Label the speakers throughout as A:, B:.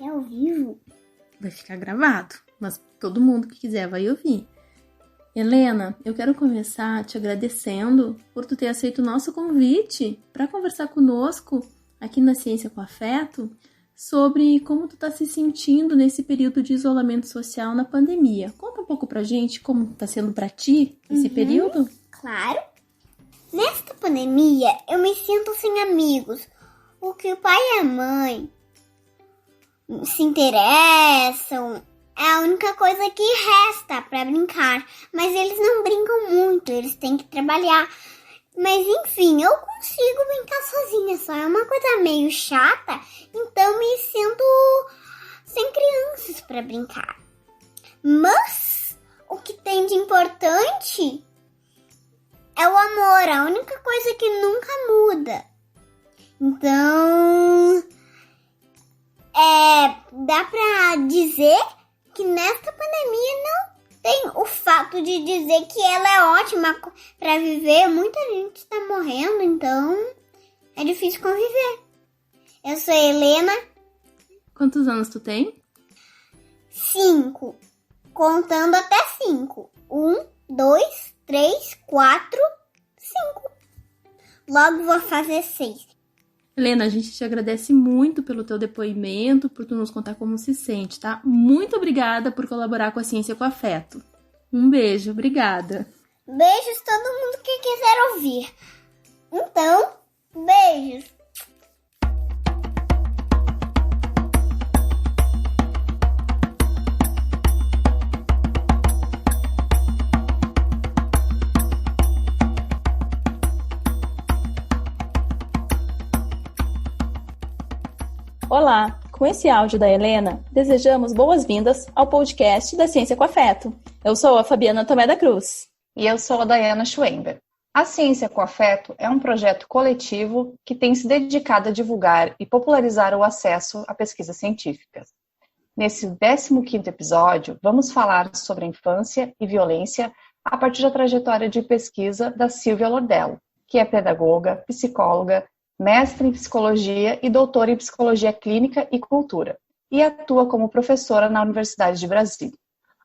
A: É ao vivo?
B: Vai ficar gravado, mas todo mundo que quiser vai ouvir. Helena, eu quero começar te agradecendo por tu ter aceito o nosso convite para conversar conosco aqui na Ciência com Afeto sobre como tu tá se sentindo nesse período de isolamento social na pandemia. Conta um pouco pra gente como tá sendo pra ti esse período.
A: Claro. Nesta pandemia, eu me sinto sem amigos. O que o pai e a mãe se interessam é a única coisa que resta para brincar. Mas eles não brincam muito, eles têm que trabalhar. Mas enfim, eu consigo brincar sozinha, só é uma coisa meio chata, então me sinto sem crianças para brincar. Mas o que tem de importante é o amor, a única coisa que nunca muda. Então, dá pra dizer que nesta pandemia não tem o fato de dizer que ela é ótima pra viver. Muita gente está morrendo, então é difícil conviver. Eu sou a Helena.
B: Quantos anos tu tem?
A: 5. Contando até 5. 1, 2, 3, 4, 5. Logo vou fazer 6.
B: Helena, a gente te agradece muito pelo teu depoimento, por tu nos contar como se sente, tá? Muito obrigada por colaborar com a Ciência com Afeto. Um beijo, obrigada.
A: Beijos todo mundo que quiser ouvir. Então, beijos.
C: Olá, com esse áudio da Helena, desejamos boas-vindas ao podcast da Ciência com Afeto. Eu sou a Fabiana Tomé da Cruz.
D: E eu sou a Dayana Schwember. A Ciência com Afeto é um projeto coletivo que tem se dedicado a divulgar e popularizar o acesso a pesquisas científicas. Nesse 15º episódio, vamos falar sobre a infância e violência a partir da trajetória de pesquisa da Silvia Lordello, que é pedagoga, psicóloga, mestre em psicologia e doutora em psicologia clínica e cultura, e atua como professora na Universidade de Brasília.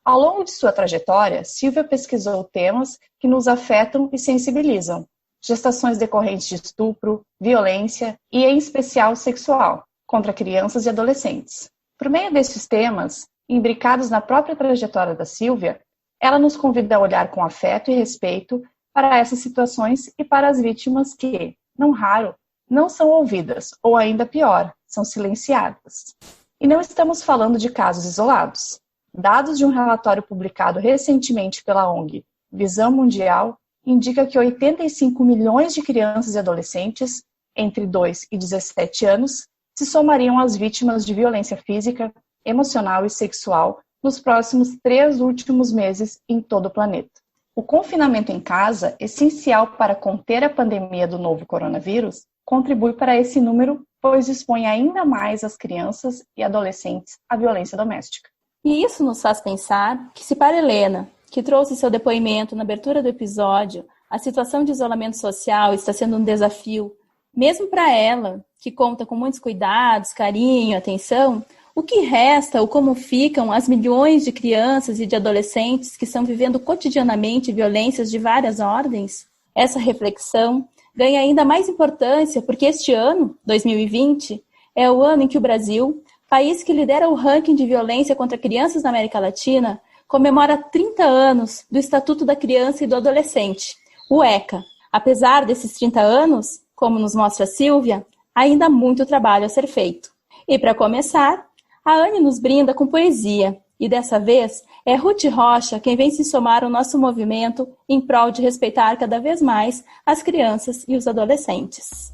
D: Ao longo de sua trajetória, Silvia pesquisou temas que nos afetam e sensibilizam: gestações decorrentes de estupro, violência e, em especial, sexual, contra crianças e adolescentes. Por meio desses temas, imbricados na própria trajetória da Silvia, ela nos convida a olhar com afeto e respeito para essas situações e para as vítimas que, não raro, não são ouvidas, ou ainda pior, são silenciadas. E não estamos falando de casos isolados. Dados de um relatório publicado recentemente pela ONG Visão Mundial indica que 85 milhões de crianças e adolescentes entre 2 e 17 anos se somariam às vítimas de violência física, emocional e sexual nos próximos 3 últimos meses em todo o planeta. O confinamento em casa, essencial para conter a pandemia do novo coronavírus, contribui para esse número, pois expõe ainda mais as crianças e adolescentes à violência doméstica.
C: E isso nos faz pensar que, se para Helena, que trouxe seu depoimento na abertura do episódio, a situação de isolamento social está sendo um desafio, mesmo para ela, que conta com muitos cuidados, carinho, atenção, o que resta ou como ficam as milhões de crianças e de adolescentes que estão vivendo cotidianamente violências de várias ordens? Essa reflexão ganha ainda mais importância porque este ano, 2020, é o ano em que o Brasil, país que lidera o ranking de violência contra crianças na América Latina, comemora 30 anos do Estatuto da Criança e do Adolescente, o ECA. Apesar desses 30 anos, como nos mostra a Silvia, ainda há muito trabalho a ser feito. E para começar, a Anne nos brinda com poesia, e dessa vez é Ruth Rocha quem vem se somar ao nosso movimento em prol de respeitar cada vez mais as crianças e os adolescentes.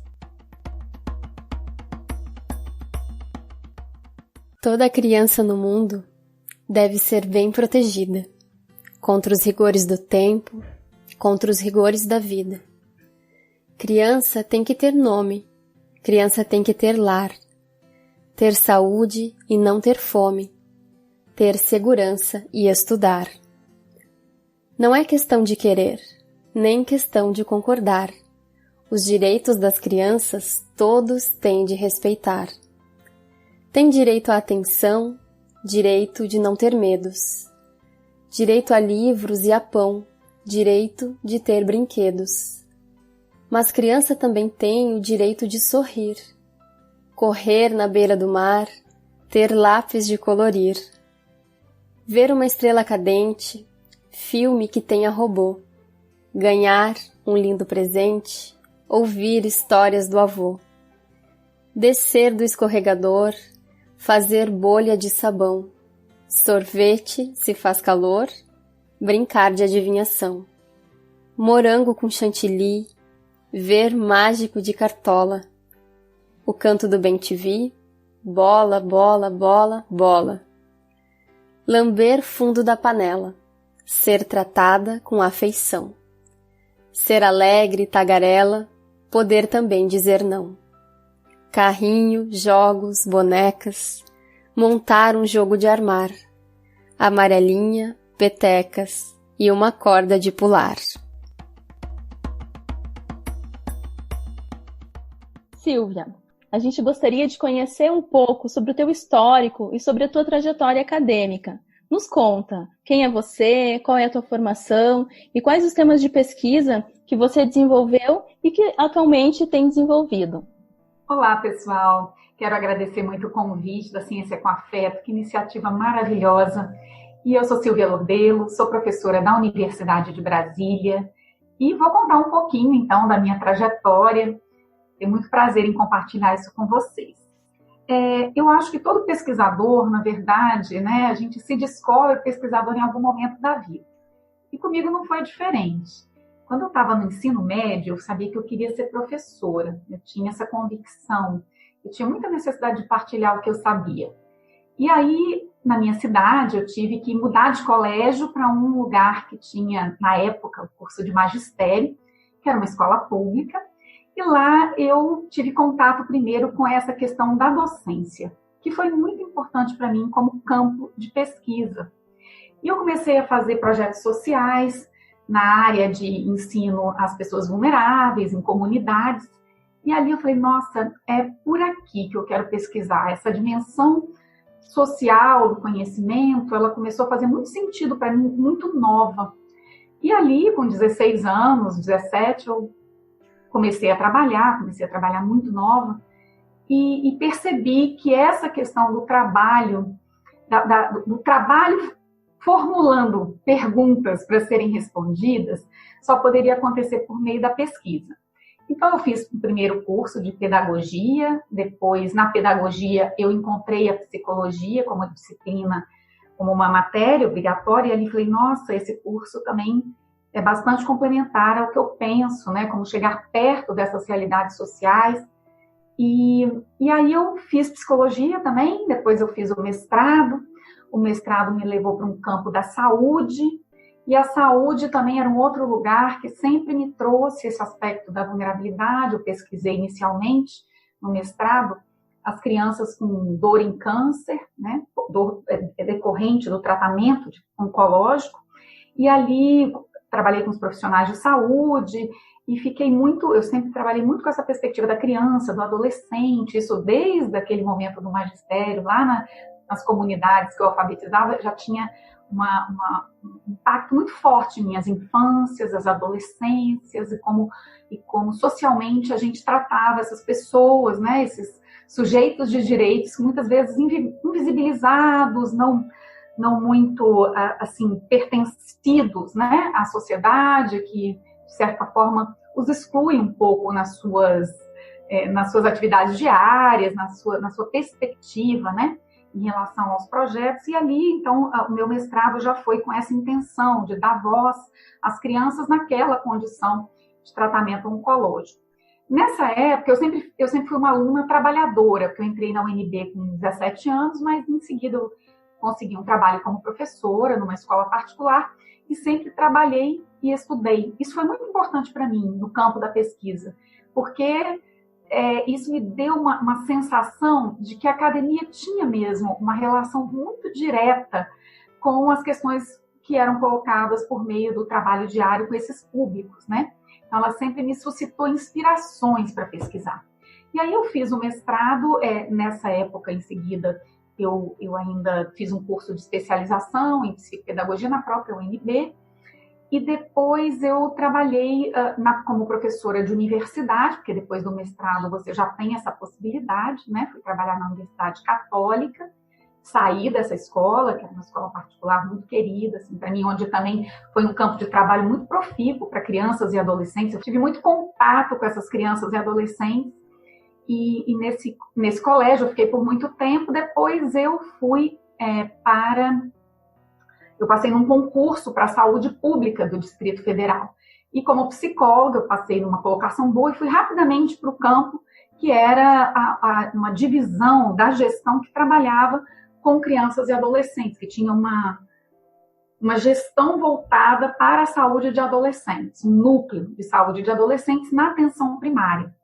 E: Toda criança no mundo deve ser bem protegida contra os rigores do tempo, contra os rigores da vida. Criança tem que ter nome, criança tem que ter lar, ter saúde e não ter fome, ter segurança e estudar. Não é questão de querer, nem questão de concordar. Os direitos das crianças todos têm de respeitar. Tem direito à atenção, direito de não ter medos. Direito a livros e a pão, direito de ter brinquedos. Mas criança também tem o direito de sorrir, correr na beira do mar, ter lápis de colorir, ver uma estrela cadente, filme que tenha robô, ganhar um lindo presente, ouvir histórias do avô, descer do escorregador, fazer bolha de sabão, sorvete se faz calor, brincar de adivinhação, morango com chantilly, ver mágico de cartola, o canto do bem-te-vi, bola, bola, bola, bola, lamber fundo da panela, ser tratada com afeição, ser alegre, tagarela, poder também dizer não, carrinho, jogos, bonecas, montar um jogo de armar, amarelinha, petecas e uma corda de pular.
C: Silvia, a gente gostaria de conhecer um pouco sobre o teu histórico e sobre a tua trajetória acadêmica. Nos conta, quem é você, qual é a tua formação e quais os temas de pesquisa que você desenvolveu e que atualmente tem desenvolvido.
F: Olá, pessoal. Quero agradecer muito o convite da Ciência com Afeto, que iniciativa maravilhosa. E eu sou Silvia Lobelo, sou professora da Universidade de Brasília e vou contar um pouquinho, então, da minha trajetória. Tenho muito prazer em compartilhar isso com vocês. Eu acho que todo pesquisador, na verdade, né, a gente se descobre pesquisador em algum momento da vida. E comigo não foi diferente. Quando eu estava no ensino médio, eu sabia que eu queria ser professora. Eu tinha essa convicção. Eu tinha muita necessidade de partilhar o que eu sabia. E aí, na minha cidade, eu tive que mudar de colégio para um lugar que tinha, na época, o curso de magistério, que era uma escola pública. E lá eu tive contato primeiro com essa questão da docência, que foi muito importante para mim como campo de pesquisa. E eu comecei a fazer projetos sociais na área de ensino às pessoas vulneráveis, em comunidades. E ali eu falei, nossa, é por aqui que eu quero pesquisar. Essa dimensão social do conhecimento, ela começou a fazer muito sentido para mim, muito nova. E ali, com 16 anos, 17, eu comecei a trabalhar muito nova, e percebi que essa questão do trabalho, do trabalho formulando perguntas para serem respondidas, só poderia acontecer por meio da pesquisa. Então, eu fiz o primeiro curso de pedagogia, depois, na pedagogia, eu encontrei a psicologia como disciplina, como uma matéria obrigatória, e ali falei, nossa, esse curso também é bastante complementar ao que eu penso, né, como chegar perto dessas realidades sociais. E aí eu fiz psicologia também, depois eu fiz o mestrado me levou para um campo da saúde, e a saúde também era um outro lugar que sempre me trouxe esse aspecto da vulnerabilidade. Eu pesquisei inicialmente, no mestrado, as crianças com dor em câncer, né, dor decorrente do tratamento oncológico, e ali trabalhei com os profissionais de saúde, e eu sempre trabalhei muito com essa perspectiva da criança, do adolescente, isso desde aquele momento do magistério, lá nas comunidades que eu alfabetizava, já tinha um impacto muito forte em minhas infâncias, as adolescências, e como socialmente a gente tratava essas pessoas, né, esses sujeitos de direitos, muitas vezes invisibilizados, não muito, assim, pertencidos, né, à sociedade, que, de certa forma, os exclui um pouco nas suas atividades diárias, na sua perspectiva, né, em relação aos projetos. E ali, então, o meu mestrado já foi com essa intenção de dar voz às crianças naquela condição de tratamento oncológico. Nessa época, eu sempre fui uma aluna trabalhadora, porque eu entrei na UNB com 17 anos, mas em seguida eu consegui um trabalho como professora numa escola particular e sempre trabalhei e estudei. Isso foi muito importante para mim no campo da pesquisa, porque isso me deu uma sensação de que a academia tinha mesmo uma relação muito direta com as questões que eram colocadas por meio do trabalho diário com esses públicos, né? Então, ela sempre me suscitou inspirações para pesquisar. E aí eu fiz o mestrado, nessa época, em seguida, eu ainda fiz um curso de especialização em psicopedagogia na própria UNB, e depois eu trabalhei como professora de universidade, porque depois do mestrado você já tem essa possibilidade, né? Fui trabalhar na Universidade Católica, saí dessa escola, que era uma escola particular muito querida, assim, para mim, onde também foi um campo de trabalho muito profícuo para crianças e adolescentes. Eu tive muito contato com essas crianças e adolescentes, e nesse colégio eu fiquei por muito tempo. Depois eu fui eu passei num concurso para a saúde pública do Distrito Federal. E como psicóloga, eu passei numa colocação boa e fui rapidamente para o campo, que era uma divisão da gestão que trabalhava com crianças e adolescentes, que tinha uma gestão voltada para a saúde de adolescentes, um núcleo de saúde de adolescentes na atenção primária.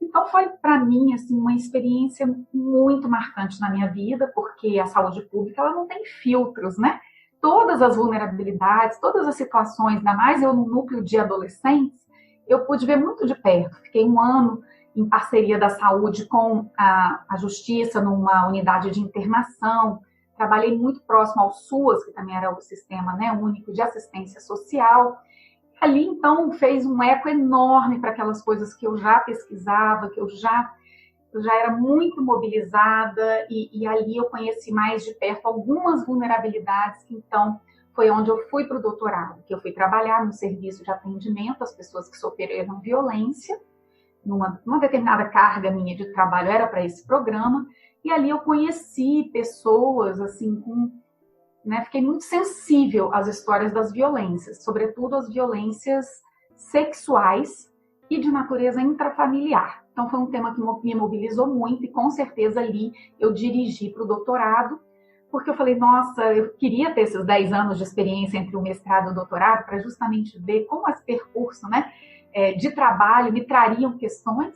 F: Então, foi, para mim, assim, uma experiência muito marcante na minha vida, porque a saúde pública ela não tem filtros, né? Todas as vulnerabilidades, todas as situações, ainda mais eu no núcleo de adolescentes, eu pude ver muito de perto. Fiquei 1 ano em parceria da saúde com a Justiça, numa unidade de internação. Trabalhei muito próximo ao SUAS, que também era o Sistema, né, Único de Assistência Social. Ali, então, fez um eco enorme para aquelas coisas que eu já pesquisava, que eu já era muito mobilizada, e ali eu conheci mais de perto algumas vulnerabilidades, que então foi onde eu fui para o doutorado, que eu fui trabalhar no serviço de atendimento às pessoas que sofreram violência, numa determinada carga minha de trabalho era para esse programa, e ali eu conheci pessoas, assim, fiquei muito sensível às histórias das violências, sobretudo as violências sexuais e de natureza intrafamiliar. Então, foi um tema que me mobilizou muito, e com certeza ali eu dirigi para o doutorado, porque eu falei, nossa, eu queria ter esses 10 anos de experiência entre o mestrado e o doutorado para justamente ver como esse percurso, né, de trabalho me traria questões,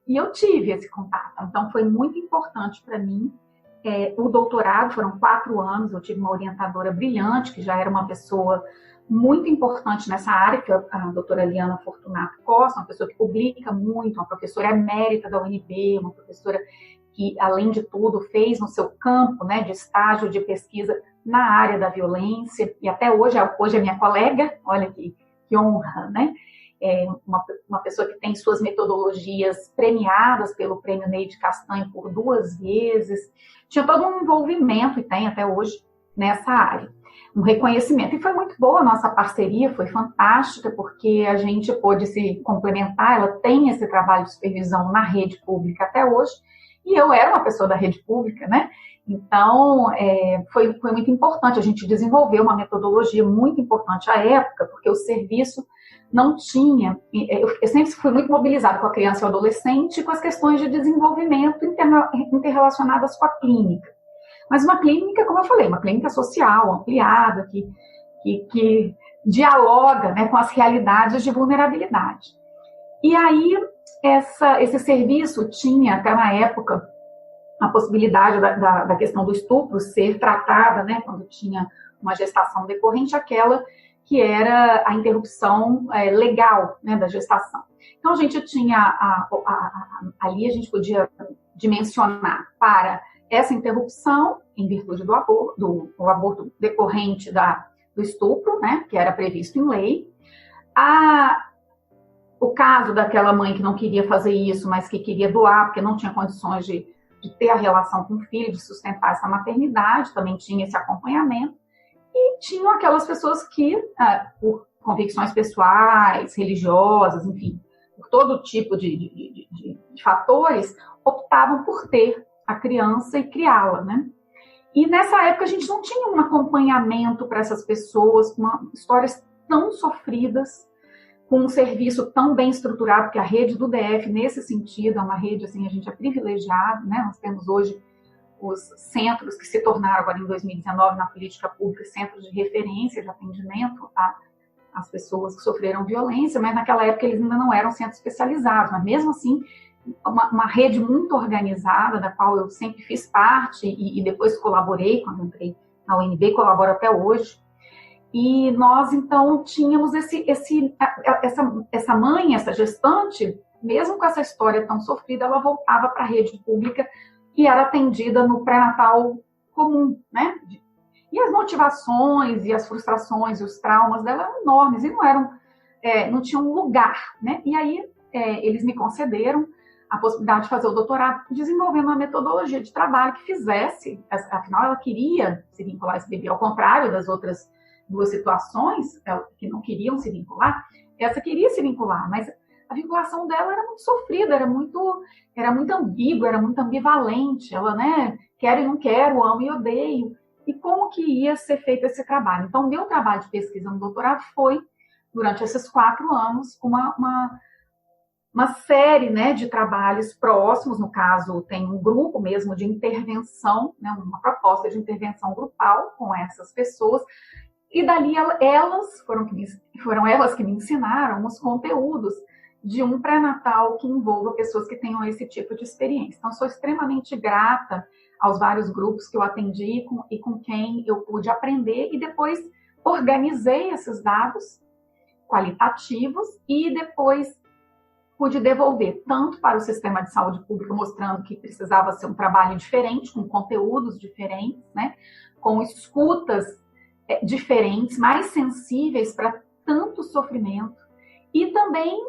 F: e eu tive esse contato. Então, foi muito importante para mim. O doutorado foram 4 anos, eu tive uma orientadora brilhante, que já era uma pessoa muito importante nessa área, que é a doutora Liana Fortunato Costa, uma pessoa que publica muito, uma professora emérita da UNB, uma professora que, além de tudo, fez no seu campo, né, de estágio de pesquisa na área da violência, e até hoje é minha colega, olha que honra, né? Uma pessoa que tem suas metodologias premiadas pelo Prêmio Neide Castanho por 2 vezes, tinha todo um envolvimento, e tem até hoje, nessa área. Um reconhecimento. E foi muito boa a nossa parceria, foi fantástica, porque a gente pôde se complementar. Ela tem esse trabalho de supervisão na rede pública até hoje, e eu era uma pessoa da rede pública, né? Então, foi muito importante. A gente desenvolveu uma metodologia muito importante à época, porque o serviço não tinha... Eu sempre fui muito mobilizada com a criança e o adolescente, com as questões de desenvolvimento interrelacionadas com a clínica. Mas uma clínica, como eu falei, uma clínica social, ampliada, que dialoga, né, com as realidades de vulnerabilidade. E aí, esse serviço tinha, até na época, a possibilidade da questão do estupro ser tratada, né, quando tinha uma gestação decorrente, aquela que era a interrupção legal, né, da gestação. Então, a gente tinha, ali a gente podia dimensionar para essa interrupção, em virtude do aborto decorrente do estupro, né, que era previsto em lei, o caso daquela mãe que não queria fazer isso, mas que queria doar, porque não tinha condições de ter a relação com o filho, de sustentar essa maternidade, também tinha esse acompanhamento, e tinham aquelas pessoas que, por convicções pessoais, religiosas, enfim, por todo tipo de fatores, optavam por ter a criança e criá-la, né? E nessa época a gente não tinha um acompanhamento para essas pessoas com histórias tão sofridas, com um serviço tão bem estruturado, porque a rede do DF, nesse sentido, é uma rede, assim, a gente é privilegiado, né? Nós temos hoje os centros que se tornaram agora em 2019 na política pública, centros de referência de atendimento às pessoas que sofreram violência, mas naquela época eles ainda não eram centros especializados, mas mesmo assim uma rede muito organizada, da qual eu sempre fiz parte e depois colaborei quando entrei na UNB, colaboro até hoje. E nós, então, tínhamos essa mãe, essa gestante, mesmo com essa história tão sofrida, ela voltava para a rede pública e era atendida no pré-natal comum, né? E as motivações e as frustrações e os traumas dela eram enormes e não tinham um lugar, né? E aí eles me concederam a possibilidade de fazer o doutorado desenvolvendo uma metodologia de trabalho que fizesse, afinal ela queria se vincular a esse bebê, ao contrário das outras 2 situações que não queriam se vincular, essa queria se vincular, mas a vinculação dela era muito sofrida, era muito ambígua, era muito ambivalente, ela, né, quero e não quero, amo e odeio, e como que ia ser feito esse trabalho? Então, o meu trabalho de pesquisa no doutorado foi, durante esses 4 anos, uma série, né, de trabalhos próximos, no caso, tem um grupo mesmo de intervenção, né, uma proposta de intervenção grupal com essas pessoas, e dali foram elas que me ensinaram os conteúdos de um pré-natal que envolva pessoas que tenham esse tipo de experiência. Então, sou extremamente grata aos vários grupos que eu atendi e com quem eu pude aprender, e depois organizei esses dados qualitativos e depois pude devolver tanto para o sistema de saúde pública, mostrando que precisava ser um trabalho diferente, com conteúdos diferentes, né, com escutas diferentes, mais sensíveis para tanto sofrimento, e também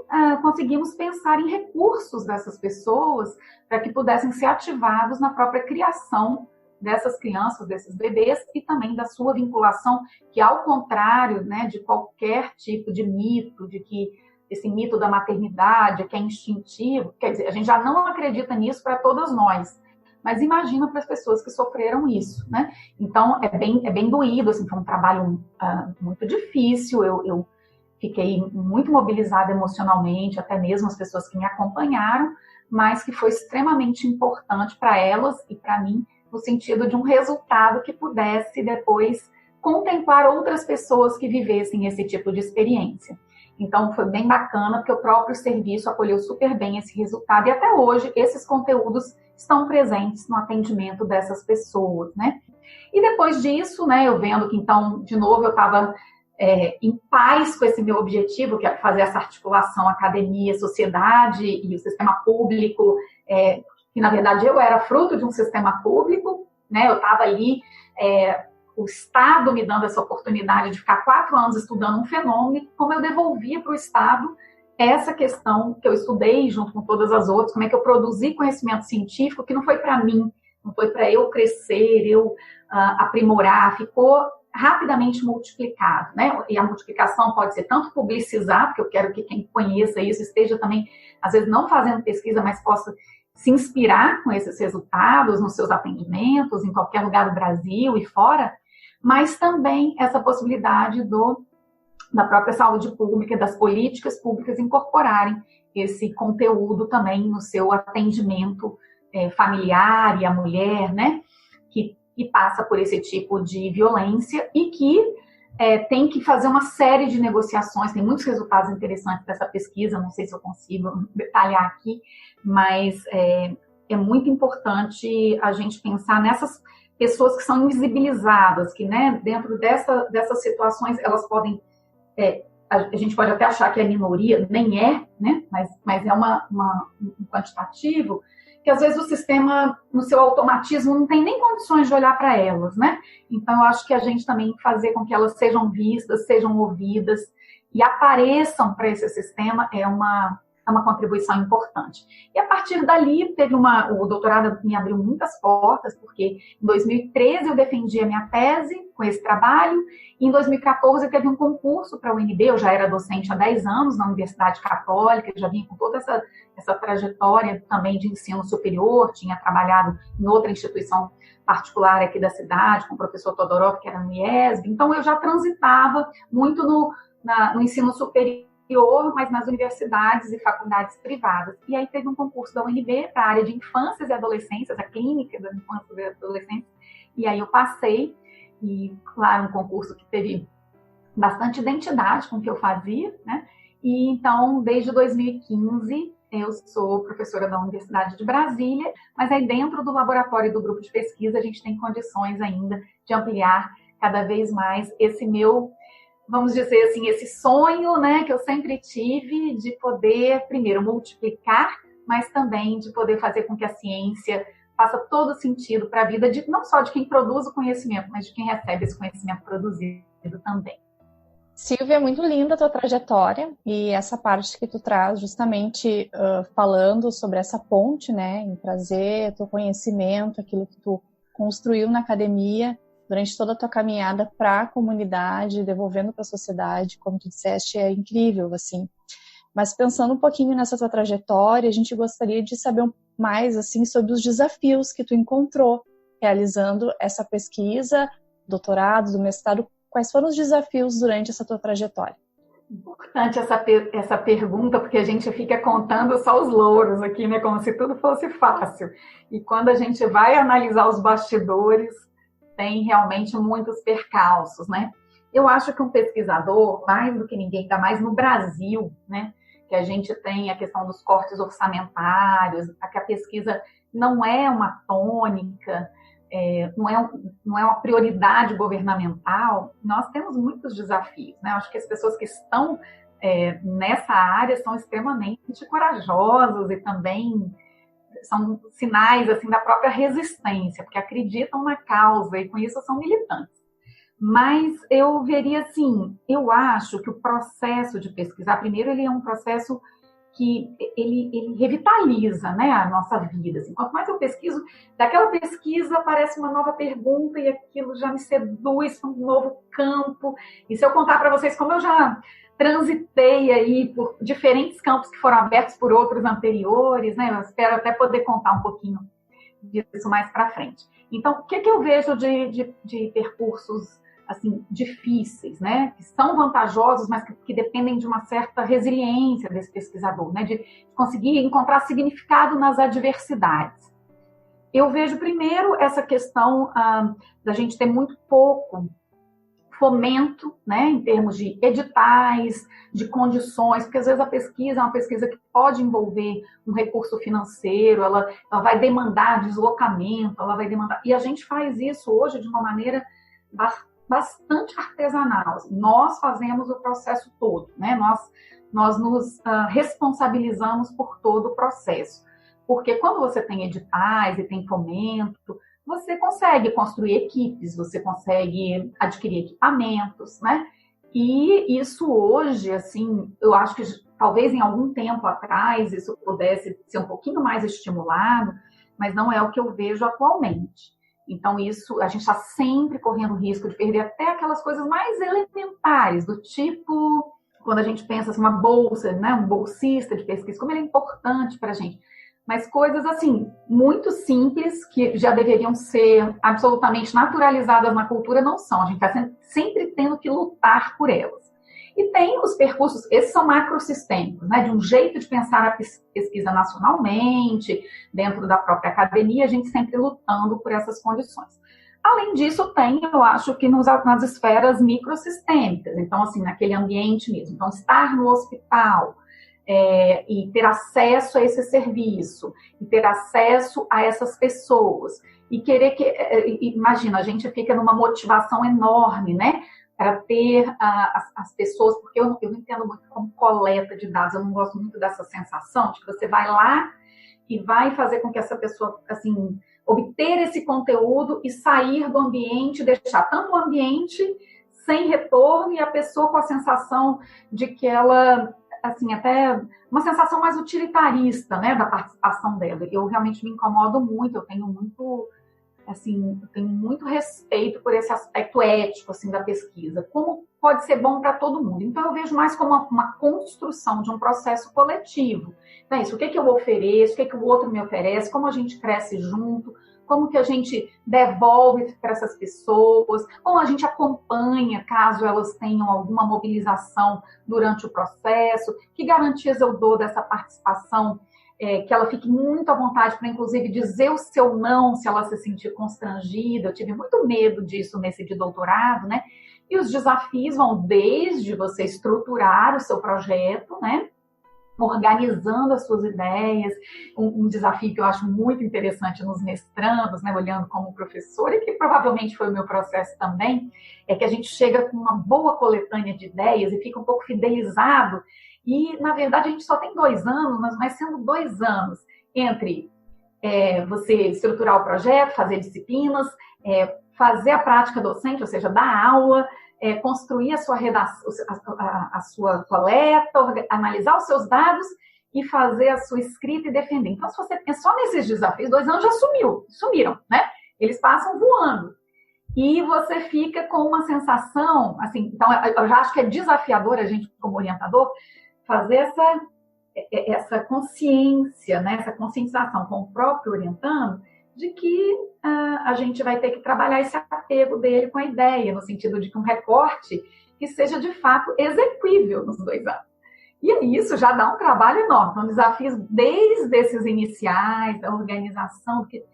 F: conseguimos pensar em recursos dessas pessoas para que pudessem ser ativados na própria criação dessas crianças, desses bebês, e também da sua vinculação, que ao contrário, né, de qualquer tipo de mito, de que esse mito da maternidade, que é instintivo, quer dizer, a gente já não acredita nisso para todas nós, mas imagina para as pessoas que sofreram isso, né? Então, é bem doído, assim, foi um trabalho muito difícil, eu fiquei muito mobilizada emocionalmente, até mesmo as pessoas que me acompanharam, mas que foi extremamente importante para elas e para mim, no sentido de um resultado que pudesse depois contemplar outras pessoas que vivessem esse tipo de experiência. Então, foi bem bacana, porque o próprio serviço acolheu super bem esse resultado, e até hoje esses conteúdos estão presentes no atendimento dessas pessoas, né? E depois disso, né, eu vendo que, então, de novo, eu estava em paz com esse meu objetivo, que é fazer essa articulação academia, sociedade e o sistema público, que, na verdade, eu era fruto de um sistema público, né? Eu estava ali, o Estado me dando essa oportunidade de ficar 4 anos estudando um fenômeno, como eu devolvia para o Estado essa questão que eu estudei junto com todas as outras, como é que eu produzi conhecimento científico, que não foi para mim, não foi para eu crescer, eu aprimorar, ficou rapidamente multiplicado, né? E a multiplicação pode ser tanto publicizar, porque eu quero que quem conheça isso esteja também, às vezes, não fazendo pesquisa, mas possa se inspirar com esses resultados nos seus atendimentos, em qualquer lugar do Brasil e fora, mas também essa possibilidade da própria saúde pública, das políticas públicas incorporarem esse conteúdo também no seu atendimento familiar e a mulher, né, que passa por esse tipo de violência e que tem que fazer uma série de negociações. Tem muitos resultados interessantes dessa pesquisa, não sei se eu consigo detalhar aqui, mas é muito importante a gente pensar nessas pessoas que são invisibilizadas, que, né, dentro dessas situações elas podem, a gente pode até achar que é minoria, nem é, né, mas é um quantitativo, que às vezes o sistema, no seu automatismo, não tem nem condições de olhar para elas, né? Então, eu acho que a gente também fazer com que elas sejam vistas, sejam ouvidas e apareçam para esse sistema é uma contribuição importante. E a partir dali, o doutorado me abriu muitas portas, porque em 2013 eu defendi a minha tese com esse trabalho, e em 2014 teve um concurso para a UNB, eu já era docente há 10 anos na Universidade Católica, já vinha com toda essa trajetória também de ensino superior, tinha trabalhado em outra instituição particular aqui da cidade, com o professor Todorov, que era no IESB, então eu já transitava muito no ensino superior, mas nas universidades e faculdades privadas. E aí teve um concurso da UNB para a área de infâncias e adolescências, a clínica das infâncias e adolescências, e aí eu passei, e claro, um concurso que teve bastante identidade com o que eu fazia, né? E então, desde 2015, eu sou professora da Universidade de Brasília, mas aí dentro do laboratório do grupo de pesquisa, a gente tem condições ainda de ampliar cada vez mais esse meu vamos dizer assim, esse sonho, né, que eu sempre tive de poder, primeiro, multiplicar, mas também de poder fazer com que a ciência faça todo sentido para a vida não só de quem produz o conhecimento, mas de quem recebe esse conhecimento produzido também.
D: Silvia, é muito linda a tua trajetória e essa parte que tu traz justamente falando sobre essa ponte, né, em trazer teu conhecimento, aquilo que tu construiu na academia durante toda a tua caminhada para a comunidade, devolvendo para a sociedade, como tu disseste, é incrível, assim. Mas pensando um pouquinho nessa tua trajetória, a gente gostaria de saber mais, assim, sobre os desafios que tu encontrou realizando essa pesquisa, doutorado, do mestrado. Quais foram os desafios durante essa tua trajetória?
F: Importante essa pergunta, porque a gente fica contando só os louros aqui, né? Como se tudo fosse fácil. E quando a gente vai analisar os bastidores, tem realmente muitos percalços, né? Eu acho que um pesquisador, mais do que ninguém, ainda mais no Brasil, né? Que a gente tem a questão dos cortes orçamentários, que a pesquisa não é uma tônica, não é uma prioridade governamental, nós temos muitos desafios, né? Eu acho que as pessoas que estão nessa área são extremamente corajosas e também são sinais assim, da própria resistência, porque acreditam na causa e com isso são militantes. Mas eu veria assim, eu acho que o processo de pesquisar, primeiro ele é um processo que ele revitaliza, né, a nossa vida. Assim. Quanto mais eu pesquiso, daquela pesquisa aparece uma nova pergunta e aquilo já me seduz para um novo campo. E se eu contar para vocês como eu já transitei aí por diferentes campos que foram abertos por outros anteriores, né, eu espero até poder contar um pouquinho disso mais para frente. Então, o que eu vejo de percursos assim, difíceis, né? Que são vantajosos, mas que dependem de uma certa resiliência desse pesquisador, né? De conseguir encontrar significado nas adversidades. Eu vejo primeiro essa questão da gente ter muito pouco fomento, né? Em termos de editais, de condições, porque às vezes a pesquisa é uma pesquisa que pode envolver um recurso financeiro, ela vai demandar deslocamento, ela vai demandar... E a gente faz isso hoje de uma maneira bastante artesanal. Nós fazemos o processo todo, né? Nós nos responsabilizamos por todo o processo. Porque quando você tem editais e tem fomento, você consegue construir equipes, você consegue adquirir equipamentos, né? E isso hoje, assim, eu acho que talvez em algum tempo atrás isso pudesse ser um pouquinho mais estimulado, mas não é o que eu vejo atualmente. Então, isso, a gente está sempre correndo o risco de perder até aquelas coisas mais elementares, do tipo, quando a gente pensa assim, uma bolsa, né, um bolsista de pesquisa, como ele é importante para a gente. Mas coisas, assim, muito simples, que já deveriam ser absolutamente naturalizadas na cultura, não são. A gente está sempre tendo que lutar por elas. E tem os percursos, esses são macrosistêmicos, né? De um jeito de pensar a pesquisa nacionalmente, dentro da própria academia, a gente sempre lutando por essas condições. Além disso, tem, eu acho que nas esferas microsistêmicas, então, assim, naquele ambiente mesmo. Então, estar no hospital e ter acesso a esse serviço, e ter acesso a essas pessoas, e querer que... imagina, a gente fica numa motivação enorme, né? Para ter as pessoas, porque eu entendo muito como coleta de dados, eu não gosto muito dessa sensação de que você vai lá e vai fazer com que essa pessoa, assim, obter esse conteúdo e sair do ambiente, deixar tanto o ambiente sem retorno e a pessoa com a sensação de que ela, assim, até uma sensação mais utilitarista, né, da participação dela. Eu realmente me incomodo muito, eu tenho muito respeito por esse aspecto ético, assim, da pesquisa. Como pode ser bom para todo mundo. Então, eu vejo mais como uma construção de um processo coletivo. Então, é isso. O que eu ofereço, o que o outro me oferece, como a gente cresce junto, como que a gente devolve para essas pessoas, como a gente acompanha, caso elas tenham alguma mobilização durante o processo, que garantias eu dou dessa participação, que ela fique muito à vontade para, inclusive, dizer o seu não, se ela se sentir constrangida. Eu tive muito medo disso nesse de doutorado, né? E os desafios vão desde você estruturar o seu projeto, né? organizando as suas ideias. Um desafio que eu acho muito interessante nos mestrandos, né, olhando como professora, e que provavelmente foi o meu processo também, é que a gente chega com uma boa coletânea de ideias e fica um pouco fidelizado. E, na verdade, a gente só tem 2 anos, mas sendo 2 anos entre você estruturar o projeto, fazer disciplinas, fazer a prática docente, ou seja, dar aula, construir a sua redação, a sua coleta, analisar os seus dados e fazer a sua escrita e defender. Então, se você pensa só nesses desafios, 2 anos já sumiram, né? Eles passam voando. E você fica com uma sensação, assim, então eu já acho que é desafiador a gente, como orientador, fazer essa consciência, né? Essa conscientização com o próprio orientando, de que a gente vai ter que trabalhar esse apego dele com a ideia, no sentido de que um recorte que seja de fato execuível nos 2 anos. E aí isso já dá um trabalho enorme. Então, desafios desde esses iniciais, da organização, que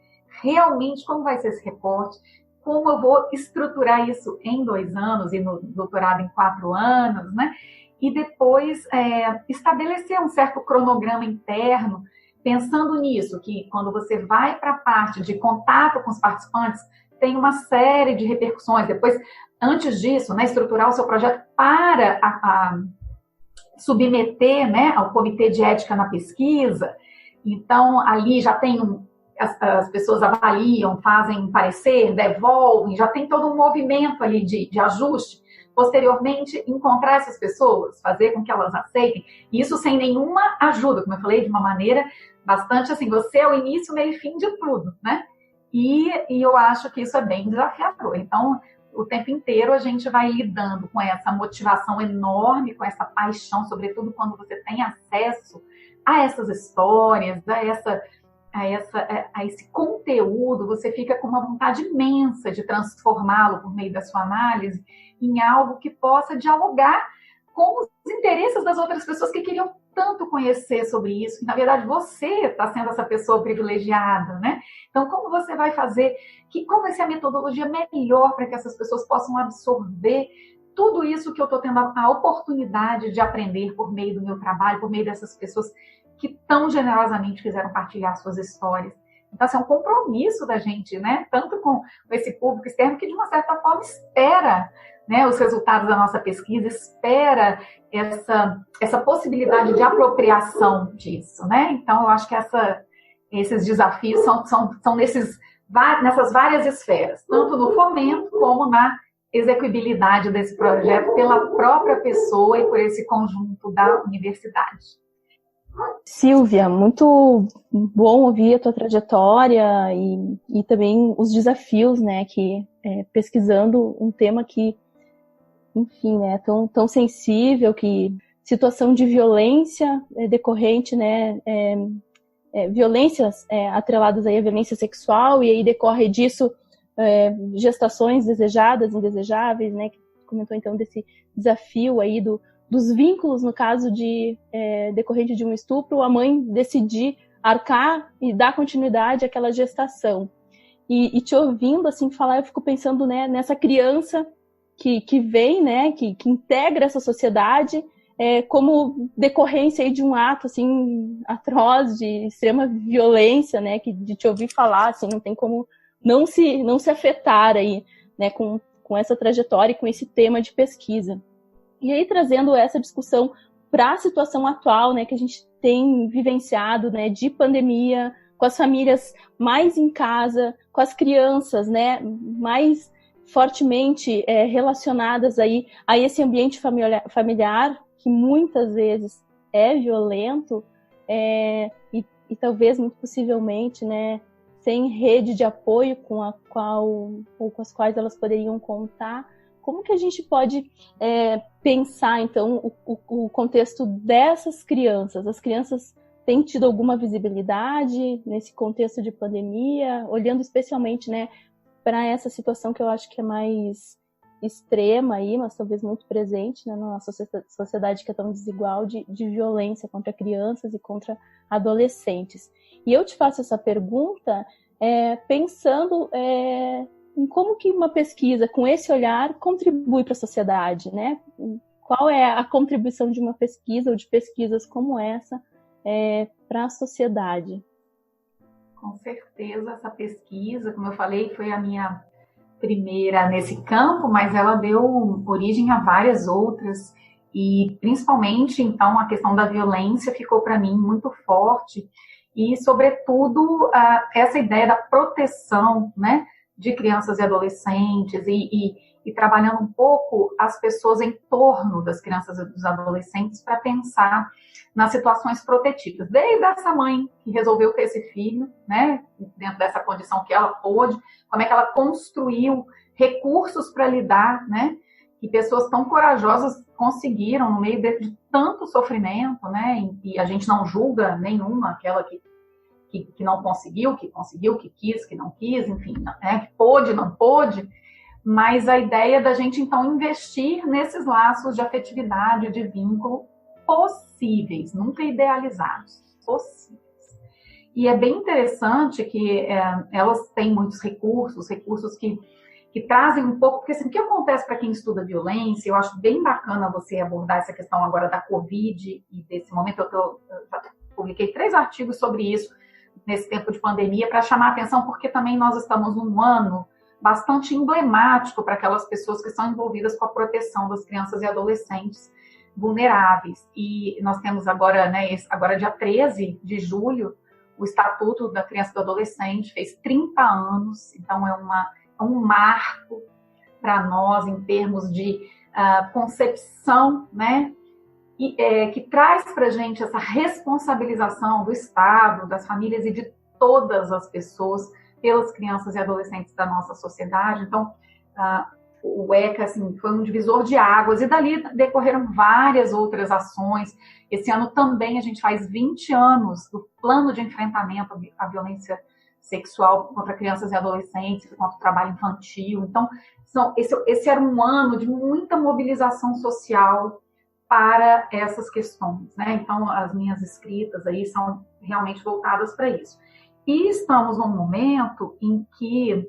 F: realmente como vai ser esse recorte, como eu vou estruturar isso em 2 anos e no doutorado em 4 anos, né? E depois estabelecer um certo cronograma interno, pensando nisso, que quando você vai para a parte de contato com os participantes, tem uma série de repercussões. Depois, antes disso, né, estruturar o seu projeto para submeter, né, ao comitê de ética na pesquisa. Então, ali já tem as pessoas avaliam, fazem parecer, devolvem, já tem todo um movimento ali de ajuste. Posteriormente, encontrar essas pessoas, fazer com que elas aceitem, isso sem nenhuma ajuda, como eu falei, de uma maneira bastante assim, você é o início, meio e fim de tudo, né? E eu acho que isso é bem desafiador. Então, o tempo inteiro a gente vai lidando com essa motivação enorme, com essa paixão, sobretudo quando você tem acesso a essas histórias, a esse conteúdo, você fica com uma vontade imensa de transformá-lo por meio da sua análise em algo que possa dialogar com os interesses das outras pessoas que queriam tanto conhecer sobre isso. Na verdade, você está sendo essa pessoa privilegiada, né? Então, como você vai fazer? Qual vai ser a metodologia melhor para que essas pessoas possam absorver tudo isso que eu estou tendo a oportunidade de aprender por meio do meu trabalho, por meio dessas pessoas que tão generosamente quiseram partilhar suas histórias. Então, assim, é um compromisso da gente, né? Tanto com esse público externo que, de uma certa forma, espera, né, os resultados da nossa pesquisa, espera essa possibilidade de apropriação disso, né? Então, eu acho que esses desafios são nessas várias esferas, tanto no fomento como na execuibilidade desse projeto pela própria pessoa e por esse conjunto da universidade.
C: Silvia, muito bom ouvir a tua trajetória e também os desafios, né, que pesquisando um tema que, enfim, né, tão sensível, que situação de violência decorrente, né, violências atreladas aí à violência sexual, e aí decorre disso gestações desejadas, indesejáveis, né, que comentou então desse desafio aí dos vínculos, no caso decorrente de um estupro, a mãe decidir arcar e dar continuidade àquela gestação. E te ouvindo assim falar, eu fico pensando, né, nessa criança que vem, né, que integra essa sociedade como decorrência aí de um ato assim atroz, de extrema violência, né, que de te ouvir falar, assim, não tem como não se afetar aí, né, com essa trajetória e com esse tema de pesquisa. E aí, trazendo essa discussão para a situação atual, né, que a gente tem vivenciado, né, de pandemia, com as famílias mais em casa, com as crianças, né, mais fortemente relacionadas aí a esse ambiente familiar, que muitas vezes é violento, e talvez, muito possivelmente, né, sem rede de apoio com as quais elas poderiam contar. Como que a gente pode pensar, então, o contexto dessas crianças? As crianças têm tido alguma visibilidade nesse contexto de pandemia, olhando especialmente, né, para essa situação que eu acho que é mais extrema aí, mas talvez muito presente, né, na nossa sociedade que é tão desigual, de violência contra crianças e contra adolescentes. E eu te faço essa pergunta pensando em como que uma pesquisa com esse olhar contribui para a sociedade, né? qual é a contribuição de uma pesquisa ou de pesquisas como essa para a sociedade?
F: Com certeza, essa pesquisa, como eu falei, foi a minha primeira nesse campo, mas ela deu origem a várias outras, e principalmente, então, a questão da violência ficou para mim muito forte, e, sobretudo, essa ideia da proteção, né, de crianças e adolescentes, e trabalhando um pouco as pessoas em torno das crianças e dos adolescentes para pensar nas situações protetivas. Desde essa mãe que resolveu ter esse filho, né, dentro dessa condição que ela pôde, como é que ela construiu recursos para lidar, né, que pessoas tão corajosas conseguiram no meio de tanto sofrimento, né, e a gente não julga nenhuma, aquela que não conseguiu, que quis, que não quis, enfim, né, que pôde, não pôde, mas a ideia da gente, então, investir nesses laços de afetividade, de vínculo possíveis, nunca idealizados, possíveis. E é bem interessante que elas têm muitos recursos que trazem um pouco, porque assim, o que acontece para quem estuda violência, eu acho bem bacana você abordar essa questão agora da Covid, e desse momento eu já publiquei 3 artigos sobre isso nesse tempo de pandemia, para chamar a atenção, porque também nós estamos num ano bastante emblemático para aquelas pessoas que são envolvidas com a proteção das crianças e adolescentes vulneráveis. E nós temos agora, né, agora dia 13 de julho, o Estatuto da Criança e do Adolescente fez 30 anos, então é um marco para nós em termos de concepção, né, que traz para a gente essa responsabilização do Estado, das famílias e de todas as pessoas pelas crianças e adolescentes da nossa sociedade. Então, o ECA assim, foi um divisor de águas, e dali decorreram várias outras ações. Esse ano também a gente faz 20 anos do plano de enfrentamento à violência sexual contra crianças e adolescentes, contra o trabalho infantil. Então, esse era um ano de muita mobilização social para essas questões, né? Então, as minhas escritas aí são realmente voltadas para isso. E estamos num momento em que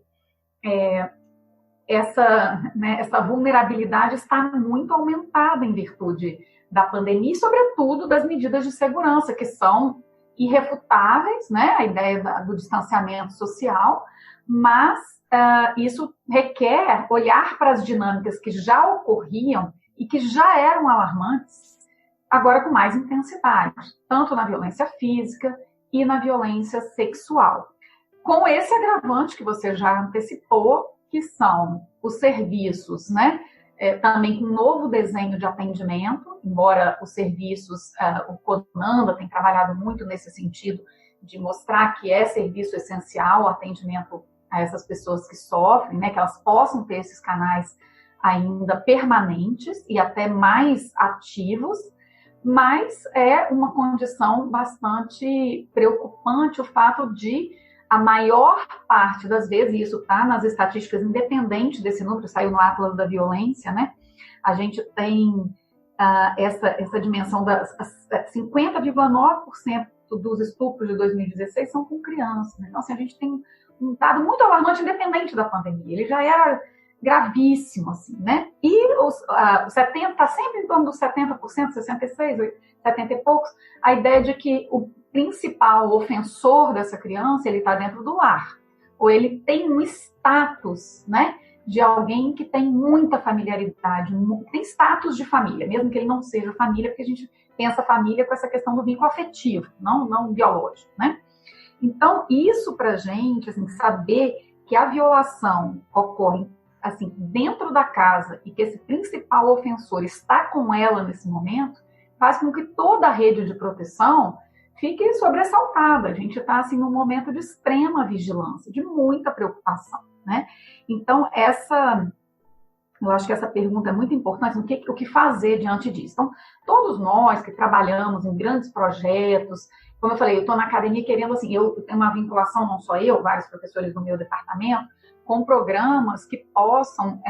F: essa vulnerabilidade está muito aumentada em virtude da pandemia e, sobretudo, das medidas de segurança, que são irrefutáveis, né? A ideia do distanciamento social, mas isso requer olhar para as dinâmicas que já ocorriam e que já eram alarmantes, agora com mais intensidade, tanto na violência física e na violência sexual. Com esse agravante que você já antecipou, que são os serviços, né? Também com um novo desenho de atendimento, embora os serviços, o CONANDA tem trabalhado muito nesse sentido de mostrar que é serviço essencial o atendimento a essas pessoas que sofrem, né? Que elas possam ter esses canais ainda permanentes e até mais ativos, mas é uma condição bastante preocupante o fato de a maior parte das vezes, e isso está nas estatísticas independentes desse número, saiu no Atlas da Violência, né? A gente tem essa dimensão das 50,9% dos estupros de 2016 são com crianças, né? Então, assim, a gente tem um dado muito alarmante independente da pandemia. Ele já era gravíssimo, assim, né? E os 70%, está sempre em torno dos 70%, 66%, 70% e poucos, a ideia de que o principal ofensor dessa criança, ele está dentro do lar, ou ele tem um status, né, de alguém que tem muita familiaridade, tem status de família, mesmo que ele não seja família, porque a gente pensa família com essa questão do vínculo afetivo, não biológico, né? Então, isso pra gente, assim, saber que a violação ocorre assim, dentro da casa e que esse principal ofensor está com ela nesse momento, faz com que toda a rede de proteção fique sobressaltada. A gente está assim, num momento de extrema vigilância, de muita preocupação, né? Então, eu acho que essa pergunta é muito importante, o que fazer diante disso? Então, todos nós que trabalhamos em grandes projetos, como eu falei, eu estou na academia querendo, assim, eu tenho uma vinculação, não só eu, vários professores do meu departamento, com programas que possam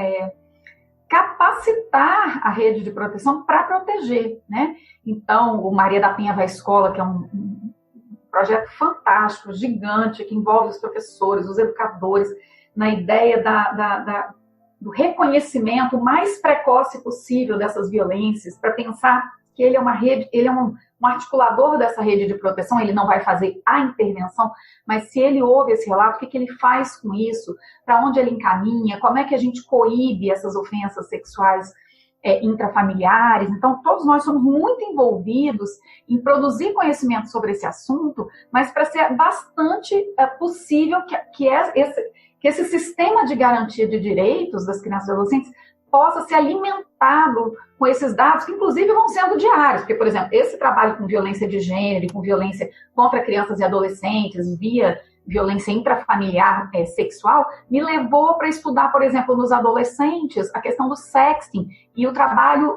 F: capacitar a rede de proteção para proteger, né? Então, o Maria da Penha vai à escola, que é um projeto fantástico, gigante, que envolve os professores, os educadores, na ideia do reconhecimento o mais precoce possível dessas violências, para pensar que ele é uma rede, ele é um articulador dessa rede de proteção, ele não vai fazer a intervenção, mas se ele ouve esse relato, o que ele faz com isso, para onde ele encaminha, como é que a gente coíbe essas ofensas sexuais intrafamiliares. Então, todos nós somos muito envolvidos em produzir conhecimento sobre esse assunto, mas para ser bastante possível que esse sistema de garantia de direitos das crianças e adolescentes possa ser alimentado com esses dados, que inclusive vão sendo diários, porque, por exemplo, esse trabalho com violência de gênero e com violência contra crianças e adolescentes via violência intrafamiliar sexual, me levou para estudar, por exemplo, nos adolescentes, a questão do sexting e o trabalho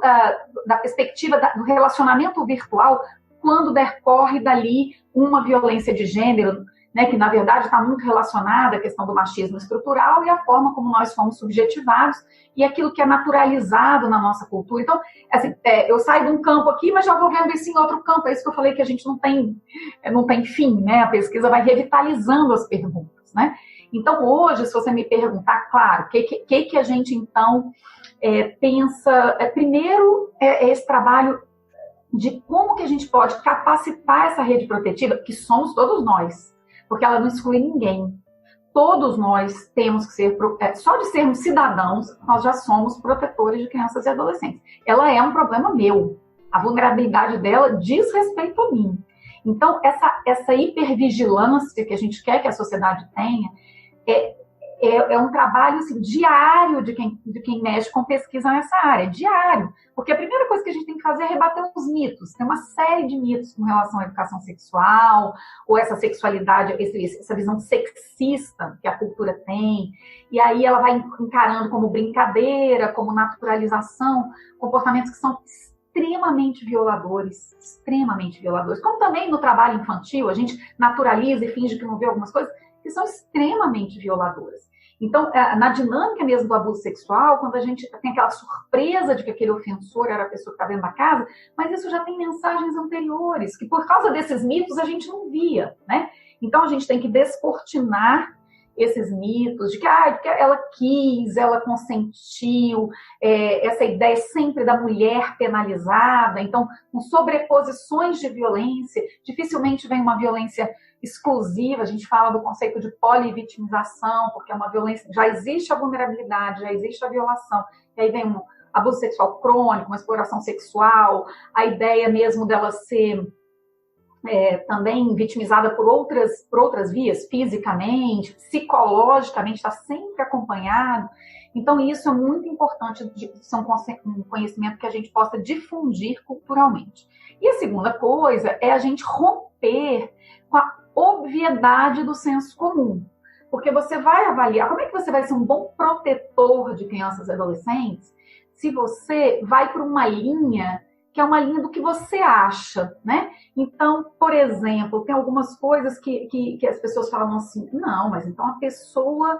F: da perspectiva do relacionamento virtual quando decorre dali uma violência de gênero, né, que na verdade está muito relacionada à questão do machismo estrutural e a forma como nós fomos subjetivados e aquilo que é naturalizado na nossa cultura. Então, assim, eu saio de um campo aqui, mas já vou vendo isso em outro campo. É isso que eu falei, que a gente não tem fim, né? A pesquisa vai revitalizando as perguntas, né? Então, hoje, se você me perguntar, claro, o que a gente, então, pensa... primeiro, esse trabalho de como que a gente pode capacitar essa rede protetiva, que somos todos nós, porque ela não exclui ninguém. Todos nós temos que ser, só de sermos cidadãos, nós já somos protetores de crianças e adolescentes. Ela é um problema meu. A vulnerabilidade dela diz respeito a mim. Então, essa hipervigilância que a gente quer que a sociedade tenha é um trabalho assim, diário de quem mexe com pesquisa nessa área, diário. Porque a primeira coisa que a gente tem que fazer é rebater os mitos. Tem uma série de mitos com relação à educação sexual, ou essa sexualidade, essa visão sexista que a cultura tem. E aí ela vai encarando como brincadeira, como naturalização, comportamentos que são extremamente violadores, como também no trabalho infantil, a gente naturaliza e finge que não vê algumas coisas que são extremamente violadoras. Então, na dinâmica mesmo do abuso sexual, quando a gente tem aquela surpresa de que aquele ofensor era a pessoa que está dentro da casa, mas isso já tem mensagens anteriores, que por causa desses mitos a gente não via, né? Então, a gente tem que descortinar esses mitos de que ela quis, ela consentiu, essa ideia sempre da mulher penalizada. Então, com sobreposições de violência, dificilmente vem uma violência exclusiva. A gente fala do conceito de polivitimização, porque é uma violência, já existe a vulnerabilidade, já existe a violação, e aí vem um abuso sexual crônico, uma exploração sexual, a ideia mesmo dela ser também vitimizada por outras vias, fisicamente, psicologicamente, está sempre acompanhado. Então, isso é muito importante, ser um conhecimento que a gente possa difundir culturalmente. E a segunda coisa é a gente romper com a obviedade do senso comum. Porque você vai avaliar, como é que você vai ser um bom protetor de crianças e adolescentes se você vai por uma linha que é uma linha do que você acha, né? Então, por exemplo, tem algumas coisas que as pessoas falam assim, não, mas então a pessoa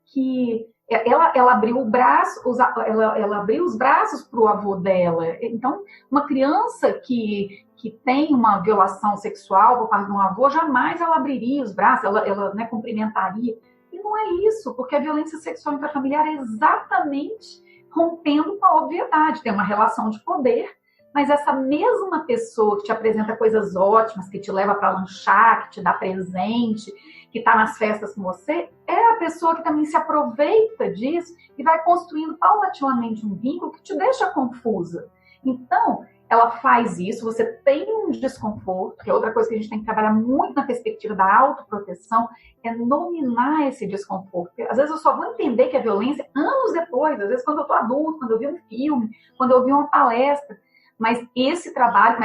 F: que... Ela abriu o braço, ela abriu os braços para o avô dela. Então, uma criança que tem uma violação sexual por parte de um avô, jamais ela abriria os braços, ela né, cumprimentaria. E não é isso, porque a violência sexual intrafamiliar é exatamente rompendo com a obviedade. Tem uma relação de poder, mas essa mesma pessoa que te apresenta coisas ótimas, que te leva para lanchar, que te dá presente, que está nas festas com você, é a pessoa que também se aproveita disso e vai construindo paulatinamente um vínculo que te deixa confusa. Então, ela faz isso, você tem um desconforto, que é outra coisa que a gente tem que trabalhar muito na perspectiva da autoproteção, é nominar esse desconforto. Porque, às vezes eu só vou entender que é violência anos depois, às vezes quando eu estou adulto, quando eu vi um filme, quando eu vi uma palestra. Mas esse trabalho,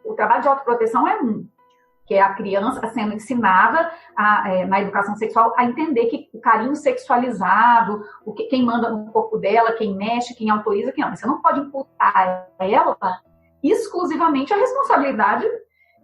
F: o trabalho de autoproteção é que é a criança sendo ensinada na educação sexual a entender que o carinho sexualizado, quem manda no corpo dela, quem mexe, quem autoriza, quem não. Você não pode imputar a ela exclusivamente a responsabilidade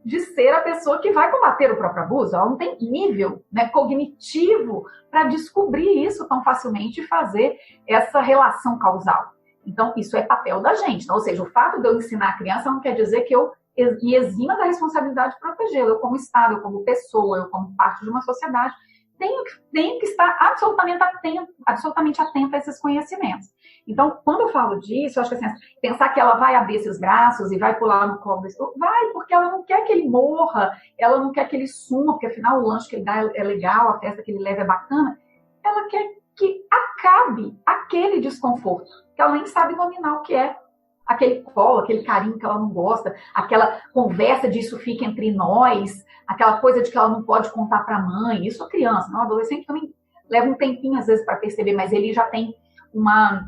F: de ser a pessoa que vai combater o próprio abuso. Ela não tem nível, né, cognitivo para descobrir isso tão facilmente e fazer essa relação causal. Então, isso é papel da gente. Então, ou seja, o fato de eu ensinar a criança não quer dizer que eu me exima da responsabilidade de protegê-la. Eu como Estado, eu como pessoa, eu como parte de uma sociedade, tenho que estar absolutamente atenta a esses conhecimentos. Então, quando eu falo disso, eu acho que assim, pensar que ela vai abrir esses braços e vai pular no colo desse... Vai, porque ela não quer que ele morra, ela não quer que ele suma, porque afinal o lanche que ele dá é legal, a festa que ele leva é bacana. Ela quer que acabe aquele desconforto, que ela nem sabe nominar o que é. Aquele colo, aquele carinho que ela não gosta, aquela conversa de isso fica entre nós, aquela coisa de que ela não pode contar para a mãe. Isso a criança, não? O adolescente também leva um tempinho às vezes para perceber, mas ele já tem uma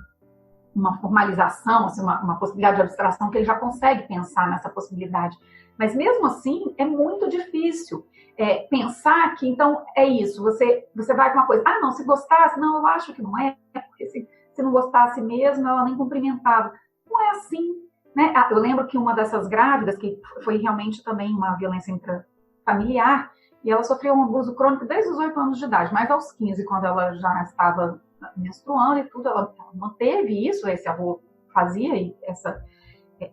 F: formalização, assim, uma possibilidade de abstração que ele já consegue pensar nessa possibilidade. Mas mesmo assim é muito difícil pensar que então é isso, você vai com uma coisa, não, se gostasse, não, eu acho que não é, porque se não gostasse mesmo, ela nem cumprimentava. Não é assim, né? Eu lembro que uma dessas grávidas, que foi realmente também uma violência intrafamiliar, e ela sofreu um abuso crônico desde os 8 anos de idade, mas aos 15, quando ela já estava menstruando e tudo, ela manteve isso, esse avô fazia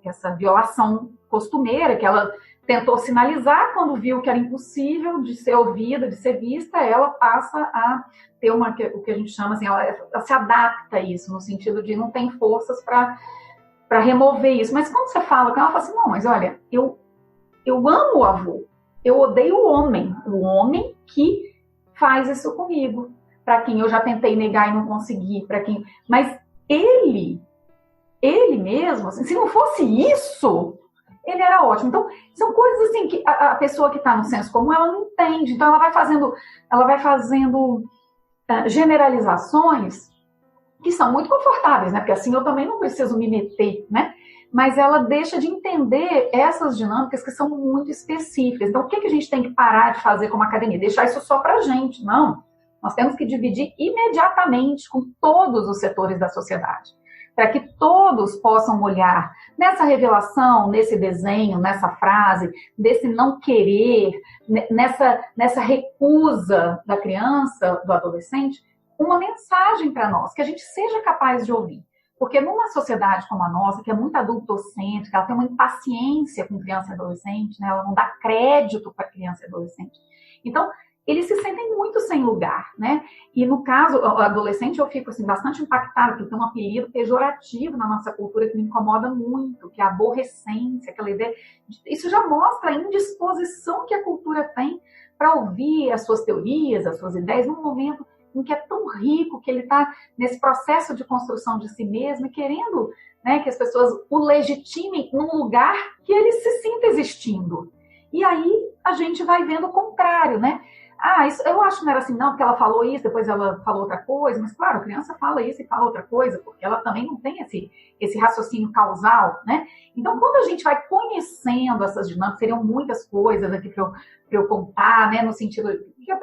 F: essa violação costumeira, que ela tentou sinalizar quando viu que era impossível de ser ouvida, de ser vista, ela passa a ter o que a gente chama, assim, ela se adapta a isso, no sentido de não tem forças para remover isso. Mas quando você fala com ela, fala assim, não, mas olha, eu amo o avô, eu odeio o homem que faz isso comigo, para quem eu já tentei negar e não consegui, mas ele mesmo, assim, se não fosse isso, ele era ótimo. Então, são coisas assim que a pessoa que está no senso comum, ela não entende. Então, ela vai fazendo generalizações que são muito confortáveis, né? Porque assim eu também não preciso me meter, né? Mas ela deixa de entender essas dinâmicas que são muito específicas. Então, o que a gente tem que parar de fazer como academia? Deixar isso só para a gente? Não. Nós temos que dividir imediatamente com todos os setores da sociedade, para que todos possam olhar nessa revelação, nesse desenho, nessa frase, desse não querer, nessa recusa da criança, do adolescente, uma mensagem para nós, que a gente seja capaz de ouvir. Porque numa sociedade como a nossa, que é muito adultocêntrica, ela tem uma impaciência com criança e adolescente, né? Ela não dá crédito para criança e adolescente. Então, eles se sentem muito sem lugar, né? E no caso, o adolescente, eu fico assim, bastante impactada, porque tem um apelido pejorativo na nossa cultura que me incomoda muito, que é a aborrecência, aquela ideia. Isso já mostra a indisposição que a cultura tem para ouvir as suas teorias, as suas ideias, num momento em que é tão rico, que ele está nesse processo de construção de si mesmo e querendo, né, que as pessoas o legitimem num lugar que ele se sinta existindo. E aí a gente vai vendo o contrário, né? Isso, eu acho que não era assim, não, porque ela falou isso, depois ela falou outra coisa, mas claro, a criança fala isso e fala outra coisa, porque ela também não tem esse raciocínio causal, né? Então, quando a gente vai conhecendo essas dinâmicas, seriam muitas coisas aqui para eu contar, né, no sentido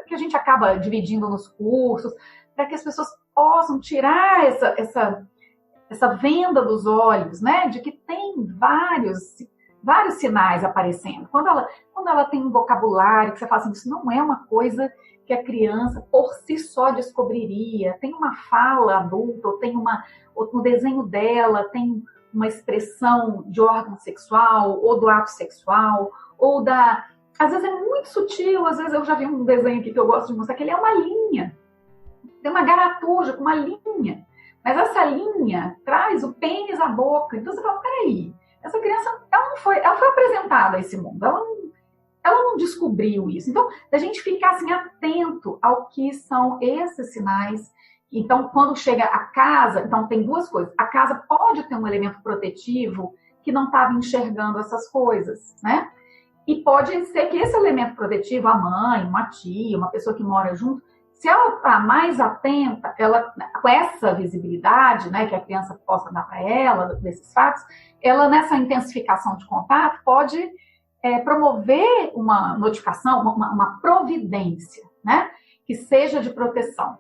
F: que a gente acaba dividindo nos cursos, para que as pessoas possam tirar essa venda dos olhos, né, de que tem vários sinais aparecendo. Quando ela tem um vocabulário que você fala assim, isso não é uma coisa que a criança por si só descobriria. Tem uma fala adulta, ou tem no desenho dela, tem uma expressão de órgão sexual, ou do ato sexual, ou às vezes é muito sutil, às vezes eu já vi um desenho aqui que eu gosto de mostrar, que ele é uma linha. Tem uma garatuja com uma linha. Mas essa linha traz o pênis à boca. Então você fala, peraí, essa criança, ela foi apresentada a esse mundo, ela não descobriu isso. Então, a gente ficar assim, atento ao que são esses sinais. Então, quando chega a casa, então tem duas coisas. A casa pode ter um elemento protetivo que não estava enxergando essas coisas, né? E pode ser que esse elemento protetivo, a mãe, uma tia, uma pessoa que mora junto, se ela está mais atenta, com essa visibilidade, né, que a criança possa dar para ela, desses fatos, ela, nessa intensificação de contato, pode promover uma notificação, uma providência, né, que seja de proteção.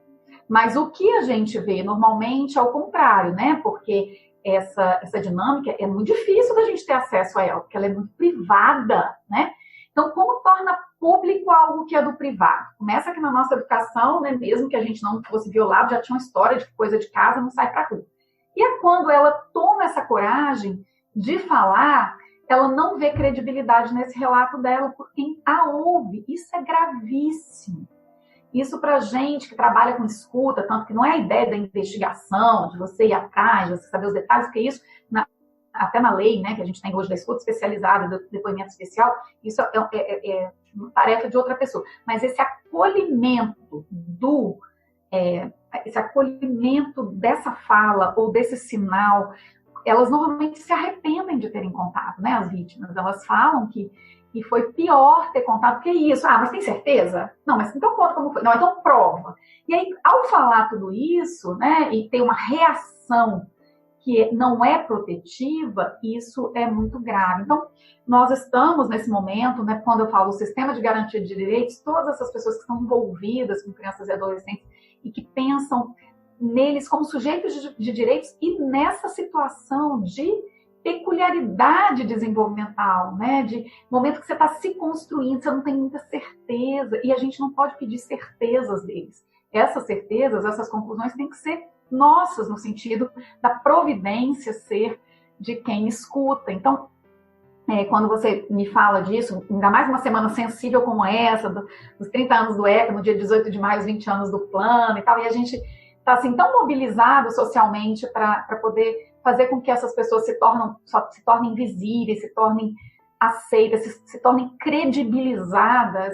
F: Mas o que a gente vê normalmente é o contrário, né, porque essa dinâmica é muito difícil da gente ter acesso a ela, porque ela é muito privada, né? Então, como torna público algo que é do privado? Começa aqui na nossa educação, né? Mesmo que a gente não fosse violado, já tinha uma história de que coisa de casa não sai para rua. E é quando ela toma essa coragem de falar, ela não vê credibilidade nesse relato dela por quem a ouve. Isso é gravíssimo. Isso para gente que trabalha com escuta, tanto que não é a ideia da investigação, de você ir atrás, de você saber os detalhes, porque isso, até na lei, né, que a gente tem hoje da escuta especializada, do depoimento especial, isso é uma tarefa de outra pessoa. Mas esse acolhimento dessa fala ou desse sinal, elas normalmente se arrependem de terem contado, né, as vítimas. Elas falam que foi pior ter contado que isso. Mas tem certeza? Não, mas então conta como foi. Não, então prova. E aí, ao falar tudo isso, né, e ter uma reação que não é protetiva, isso é muito grave. Então, nós estamos nesse momento, né, quando eu falo sistema de garantia de direitos, todas essas pessoas que estão envolvidas com crianças e adolescentes e que pensam neles como sujeitos de direitos e nessa situação de peculiaridade desenvolvimental, né? De momento que você está se construindo, você não tem muita certeza, e a gente não pode pedir certezas deles. Essas certezas, essas conclusões têm que ser nossas, no sentido da providência ser de quem escuta. Então, quando você me fala disso, ainda mais uma semana sensível como essa, dos 30 anos do ECA, no dia 18 de maio, os 20 anos do plano e tal, e a gente está assim, tão mobilizado socialmente para poder fazer com que essas pessoas se tornem visíveis, se tornem aceitas, se tornem credibilizadas,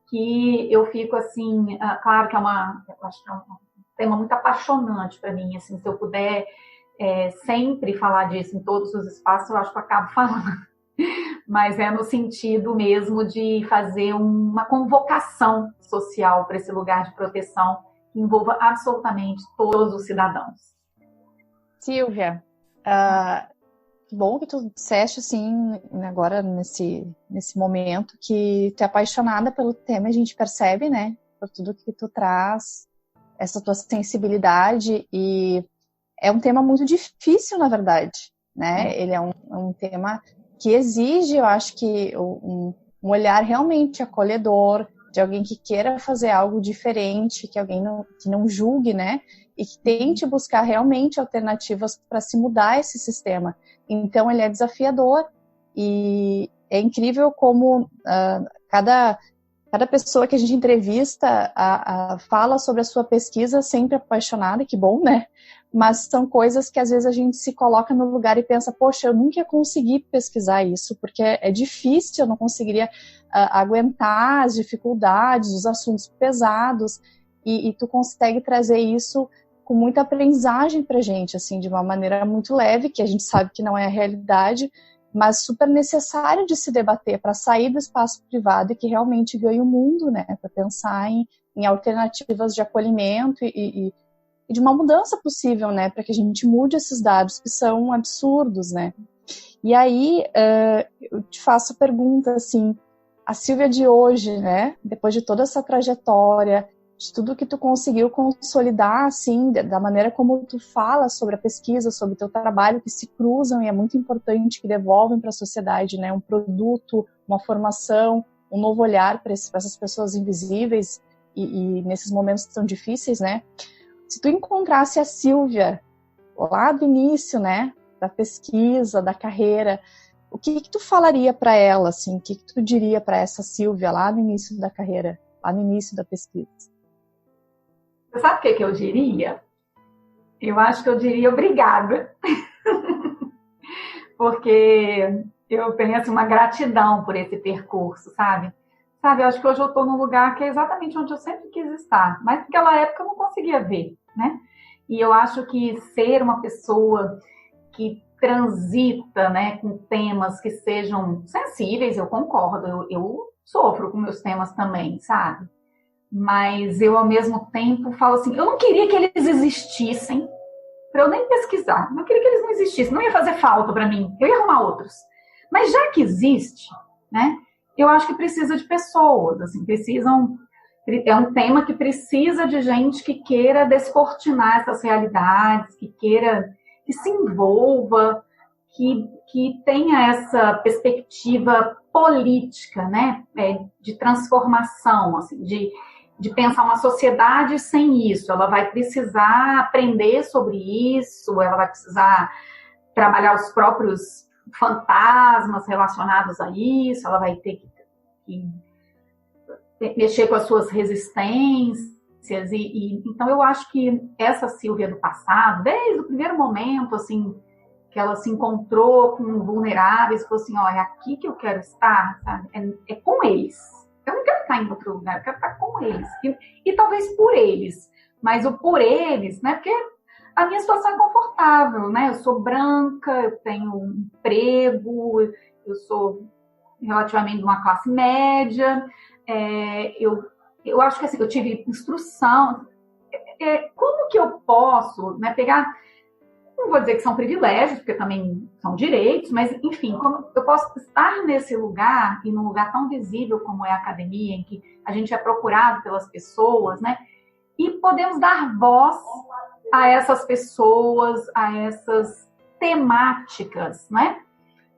F: que eu fico assim, claro que eu acho que é um tema muito apaixonante para mim, assim, se eu puder sempre falar disso em todos os espaços, eu acho que eu acabo falando, mas é no sentido mesmo de fazer uma convocação social para esse lugar de proteção que envolva absolutamente todos os cidadãos.
D: Silvia, bom que tu disseste, assim, agora nesse momento, que tu é apaixonada pelo tema, a gente percebe, né, por tudo que tu traz, essa tua sensibilidade, e é um tema muito difícil, na verdade, né, ele é um tema que exige, eu acho que um olhar realmente acolhedor, de alguém que queira fazer algo diferente, que alguém que não julgue, né, e que tente buscar realmente alternativas para se mudar esse sistema. Então, ele é desafiador e é incrível como cada pessoa que a gente entrevista fala sobre a sua pesquisa sempre apaixonada, que bom, né? Mas são coisas que às vezes a gente se coloca no lugar e pensa, poxa, eu nunca ia conseguir pesquisar isso, porque é difícil, eu não conseguiria aguentar as dificuldades, os assuntos pesados, e tu consegue trazer isso com muita aprendizagem pra gente, assim, de uma maneira muito leve, que a gente sabe que não é a realidade, mas super necessário de se debater para sair do espaço privado e que realmente ganhe o mundo, né, para pensar em alternativas de acolhimento e de uma mudança possível, né, para que a gente mude esses dados que são absurdos, né. E aí, eu te faço a pergunta, assim, a Silvia de hoje, né, depois de toda essa trajetória, de tudo que tu conseguiu consolidar, assim, da maneira como tu fala sobre a pesquisa, sobre o teu trabalho, que se cruzam e é muito importante, que devolvem para a sociedade, né, um produto, uma formação, um novo olhar para essas pessoas invisíveis e nesses momentos tão difíceis, né? Se tu encontrasse a Silvia lá do início, né, da pesquisa, da carreira, o que tu falaria para ela, assim? O que tu diria para essa Silvia lá no início da carreira, lá no início da pesquisa?
F: Você sabe o que eu diria? Eu acho que eu diria obrigada. Porque eu penso uma gratidão por esse percurso, sabe? Eu acho que hoje eu estou num lugar que é exatamente onde eu sempre quis estar. Mas naquela época eu não conseguia ver, né? E eu acho que ser uma pessoa que transita, né, com temas que sejam sensíveis, eu concordo. Eu sofro com meus temas também, sabe? Mas eu, ao mesmo tempo, falo assim, eu não queria que eles existissem para eu nem pesquisar. Não queria que eles não existissem. Não ia fazer falta para mim. Eu ia arrumar outros. Mas já que existe, né, eu acho que precisa de pessoas, assim, é um tema que precisa de gente que queira descortinar essas realidades, que se envolva, que tenha essa perspectiva política, né, de transformação, assim, de pensar uma sociedade sem isso. Ela vai precisar aprender sobre isso, ela vai precisar trabalhar os próprios fantasmas relacionados a isso, ela vai ter que mexer com as suas resistências. Então, eu acho que essa Silvia do passado, desde o primeiro momento, assim, que ela se encontrou com vulneráveis, falou assim, ó, é aqui que eu quero estar, sabe? É com eles. Eu não quero estar em outro lugar, eu quero estar com eles. E talvez por eles. Mas o por eles, né? Porque a minha situação é confortável, né? Eu sou branca, eu tenho um emprego, eu sou relativamente de uma classe média, eu acho que assim, eu tive instrução. Como que eu posso, né, pegar, não vou dizer que são privilégios, porque também são direitos, mas enfim, como eu posso estar nesse lugar, e num lugar tão visível como é a academia, em que a gente é procurado pelas pessoas, né, e podemos dar voz a essas pessoas, a essas temáticas, né,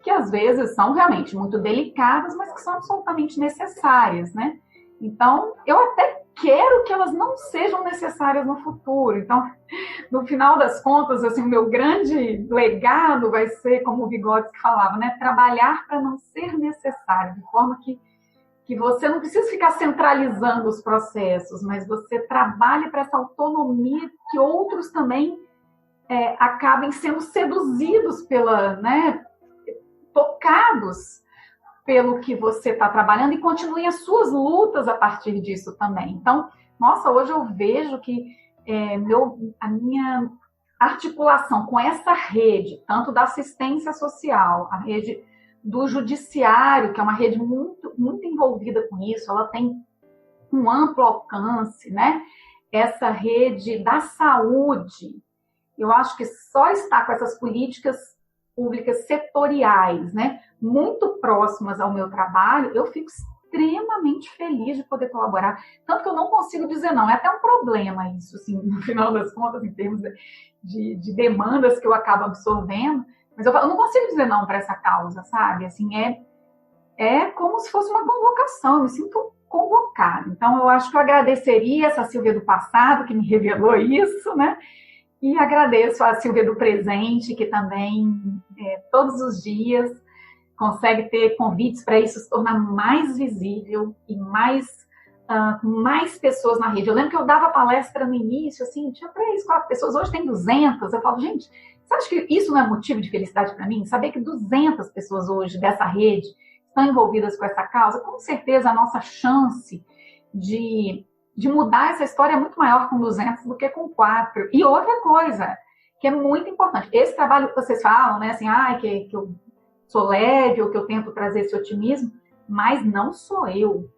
F: que às vezes são realmente muito delicadas, mas que são absolutamente necessárias, né? Então, eu até quero que elas não sejam necessárias no futuro. Então, no final das contas, assim, o meu grande legado vai ser, como o Vygotsky falava, né? Trabalhar para não ser necessário, de forma que você não precisa ficar centralizando os processos, mas você trabalhe para essa autonomia que outros também acabem sendo seduzidos pela, né? Tocados pelo que você está trabalhando e continuem as suas lutas a partir disso também. Então, nossa, hoje eu vejo que a minha articulação com essa rede, tanto da assistência social, a rede do judiciário, que é uma rede muito, muito envolvida com isso, ela tem um amplo alcance, né? Essa rede da saúde, eu acho que só está com essas políticas públicas setoriais, né, muito próximas ao meu trabalho, eu fico extremamente feliz de poder colaborar. Tanto que eu não consigo dizer não. É até um problema isso, assim, no final das contas, em termos de demandas que eu acabo absorvendo. Mas eu não consigo dizer não para essa causa, sabe? Assim, é como se fosse uma convocação. Eu me sinto convocada. Então, eu acho que eu agradeceria essa Silvia do passado, que me revelou isso, né? E agradeço a Silvia do presente, que também, todos os dias, consegue ter convites para isso se tornar mais visível e mais pessoas na rede. Eu lembro que eu dava palestra no início, assim, tinha 3, 4 pessoas, hoje tem 200. Eu falo, gente, você acha que isso não é motivo de felicidade para mim? Saber que 200 pessoas hoje dessa rede estão envolvidas com essa causa, com certeza a nossa chance de mudar essa história é muito maior com 200 do que com 4. E outra coisa, que é muito importante, esse trabalho que vocês falam, né, assim, que eu sou leve, ou que eu tento trazer esse otimismo, mas não sou eu.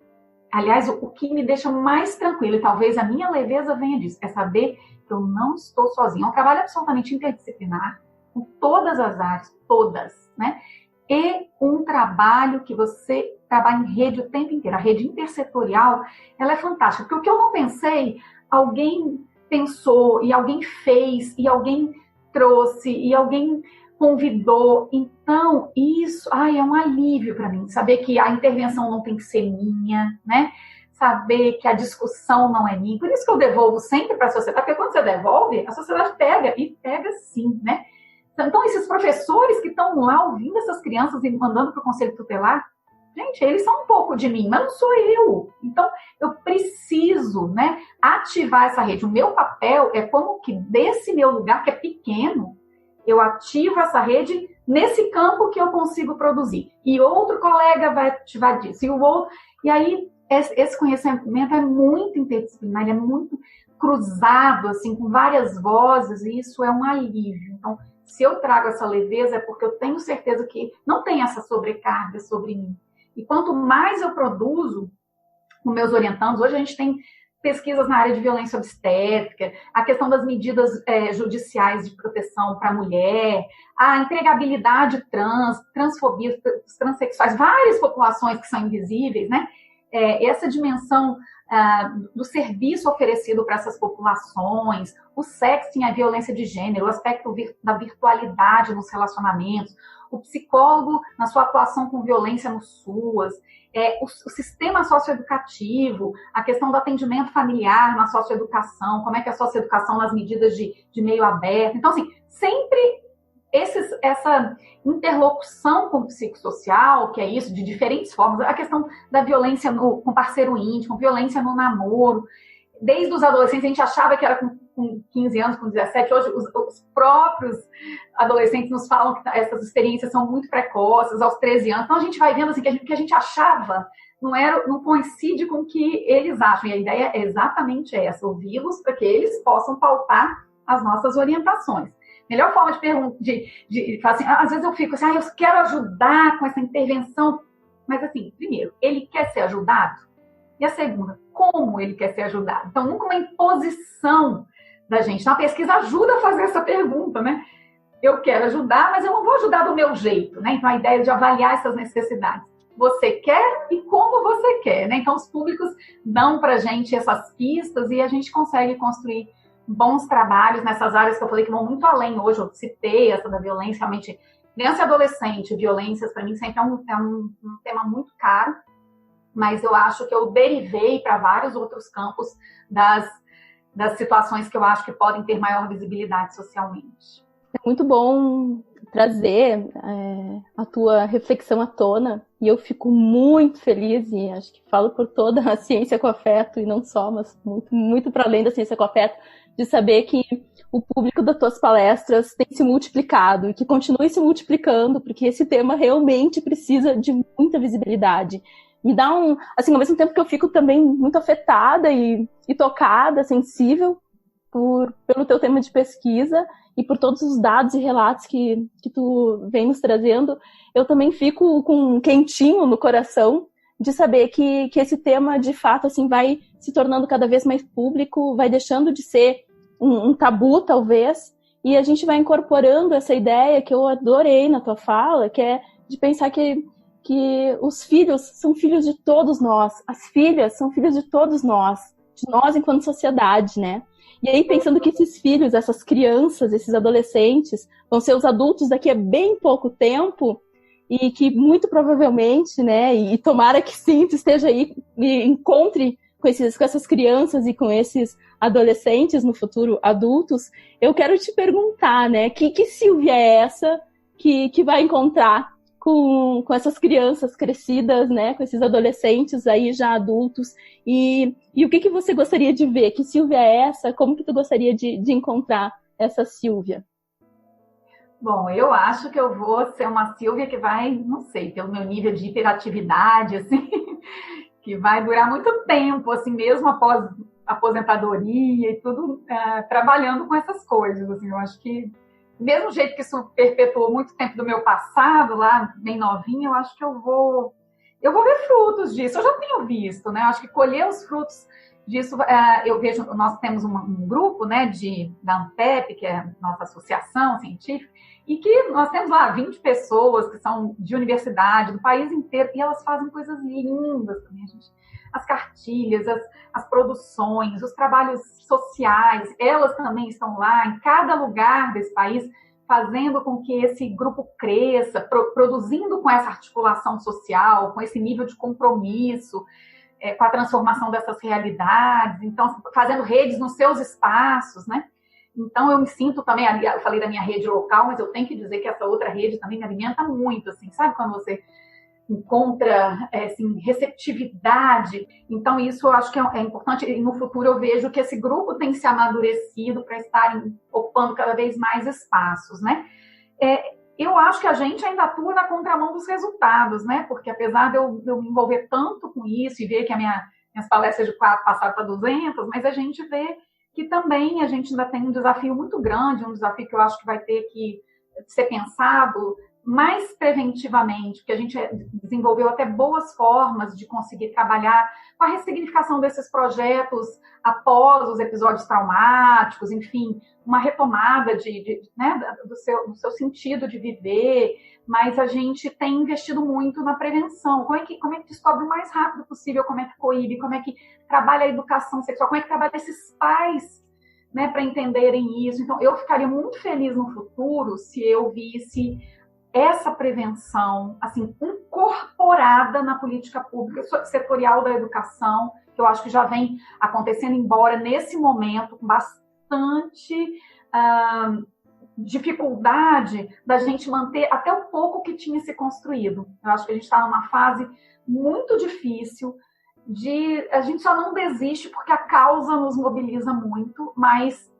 F: Aliás, o que me deixa mais tranquila, e talvez a minha leveza venha disso, é saber que eu não estou sozinha. É um trabalho absolutamente interdisciplinar, com todas as áreas, todas, né? E um trabalho que você trabalha em rede o tempo inteiro. A rede intersetorial, ela é fantástica. Porque o que eu não pensei, alguém pensou, e alguém fez, e alguém trouxe, e alguém convidou. Então, isso é um alívio para mim. Saber que a intervenção não tem que ser minha, né? Saber que a discussão não é minha. Por isso que eu devolvo sempre para a sociedade. Porque quando você devolve, a sociedade pega, e pega sim, né? Então, esses professores que estão lá ouvindo essas crianças e mandando para o conselho tutelar, gente, eles são um pouco de mim, mas não sou eu. Então, eu preciso, né, ativar essa rede. O meu papel é como que desse meu lugar, que é pequeno, eu ativo essa rede nesse campo que eu consigo produzir. E outro colega vai ativar disso, e o outro. E aí, esse conhecimento é muito interdisciplinar, ele é muito cruzado, assim, com várias vozes, e isso é um alívio. Então, se eu trago essa leveza, é porque eu tenho certeza que não tem essa sobrecarga sobre mim. E quanto mais eu produzo com meus orientandos, hoje a gente tem pesquisas na área de violência obstétrica, a questão das medidas judiciais de proteção para a mulher, a empregabilidade transfobia, os transexuais, várias populações que são invisíveis, né? Essa dimensão do serviço oferecido para essas populações, o sexting, a violência de gênero, o aspecto da virtualidade nos relacionamentos, o psicólogo na sua atuação com violência no SUAS, o sistema socioeducativo, a questão do atendimento familiar na socioeducação, como é que a socioeducação nas medidas de meio aberto. Então, assim, sempre essa interlocução com o psicossocial, que é isso, de diferentes formas, a questão da violência com parceiro íntimo, violência no namoro, desde os adolescentes, a gente achava que era com 15 anos, com 17, hoje os próprios adolescentes nos falam que essas experiências são muito precoces, aos 13 anos, então a gente vai vendo assim, que a gente achava não coincide com o que eles acham, e a ideia é exatamente essa, ouvi-los para que eles possam pautar as nossas orientações. Melhor forma de falar assim, às vezes eu fico assim, eu quero ajudar com essa intervenção, mas assim, primeiro, ele quer ser ajudado? E a segunda, como ele quer ser ajudado? Então, nunca uma imposição da gente. Então, a pesquisa ajuda a fazer essa pergunta, né? Eu quero ajudar, mas eu não vou ajudar do meu jeito, né? Então, a ideia de avaliar essas necessidades. Você quer e como você quer, né? Então, os públicos dão pra gente essas pistas e a gente consegue construir bons trabalhos nessas áreas que eu falei que vão muito além hoje. Eu citei essa da violência, realmente, criança e adolescente, violências, para mim, sempre é um tema muito caro, mas eu acho que eu derivei para vários outros campos das situações que eu acho que podem ter maior visibilidade socialmente.
C: É muito bom trazer a tua reflexão à tona, e eu fico muito feliz, e acho que falo por toda a ciência com afeto, e não só, mas muito, muito para além da ciência com afeto, de saber que o público das tuas palestras tem se multiplicado e que continue se multiplicando, porque esse tema realmente precisa de muita visibilidade. Me dá assim, ao mesmo tempo que eu fico também muito afetada e tocada, sensível pelo teu tema de pesquisa e por todos os dados e relatos que tu vem nos trazendo, eu também fico com um quentinho no coração de saber que esse tema, de fato, assim, vai se tornando cada vez mais público, vai deixando de ser um tabu, talvez, e a gente vai incorporando essa ideia que eu adorei na tua fala, que é de pensar que os filhos são filhos de todos nós, as filhas são filhos de todos nós, de nós enquanto sociedade, né? E aí, pensando que esses filhos, essas crianças, esses adolescentes, vão ser os adultos daqui a bem pouco tempo, e que muito provavelmente, né, e tomara que sim, tu esteja aí e encontre com essas crianças e com esses adolescentes no futuro adultos, eu quero te perguntar, né, que Sílvia é essa que vai encontrar com essas crianças crescidas, né, com esses adolescentes aí já adultos, e o que você gostaria de ver? Que Sílvia é essa? Como que tu gostaria de encontrar essa Sílvia?
F: Bom, eu acho que eu vou ser uma Sílvia que vai, não sei, pelo meu nível de hiperatividade, assim, que vai durar muito tempo, assim, mesmo após aposentadoria e tudo, trabalhando com essas coisas, assim, eu acho que do mesmo jeito que isso perpetuou muito tempo do meu passado, lá bem novinha, eu acho que eu vou ver frutos disso. Eu já tenho visto, né? Eu acho que colher os frutos disso, eu vejo, nós temos um grupo, né, da ANTEP, que é a nossa associação científica, e que nós temos lá 20 pessoas que são de universidade, do país inteiro, e elas fazem coisas lindas também, gente. As cartilhas, as produções, os trabalhos sociais, elas também estão lá em cada lugar desse país, fazendo com que esse grupo cresça, produzindo com essa articulação social, com esse nível de compromisso, com a transformação dessas realidades, então fazendo redes nos seus espaços, né? Então eu me sinto também, eu falei da minha rede local, mas eu tenho que dizer que essa outra rede também me alimenta muito, assim, sabe quando você encontra assim, receptividade? Então isso eu acho que é importante, e no futuro eu vejo que esse grupo tem se amadurecido para estarem ocupando cada vez mais espaços, né? Eu acho que a gente ainda atua na contramão dos resultados, né? Porque apesar de eu me envolver tanto com isso e ver que minhas palestras de 4 passaram para 200, mas a gente vê que também a gente ainda tem um desafio muito grande, um desafio que eu acho que vai ter que ser pensado mais preventivamente, porque a gente desenvolveu até boas formas de conseguir trabalhar com a ressignificação desses projetos após os episódios traumáticos, enfim, uma retomada né, do seu sentido de viver, mas a gente tem investido muito na prevenção. Como é que descobre o mais rápido possível, como é que coíbe, como é que trabalha a educação sexual, como é que trabalha esses pais, né, para entenderem isso. Então, eu ficaria muito feliz no futuro se eu visse essa prevenção, assim, incorporada na política pública setorial da educação, que eu acho que já vem acontecendo, embora nesse momento com bastante dificuldade da gente manter até o pouco que tinha se construído. Eu acho que a gente está numa fase muito difícil, a gente só não desiste porque a causa nos mobiliza muito, mas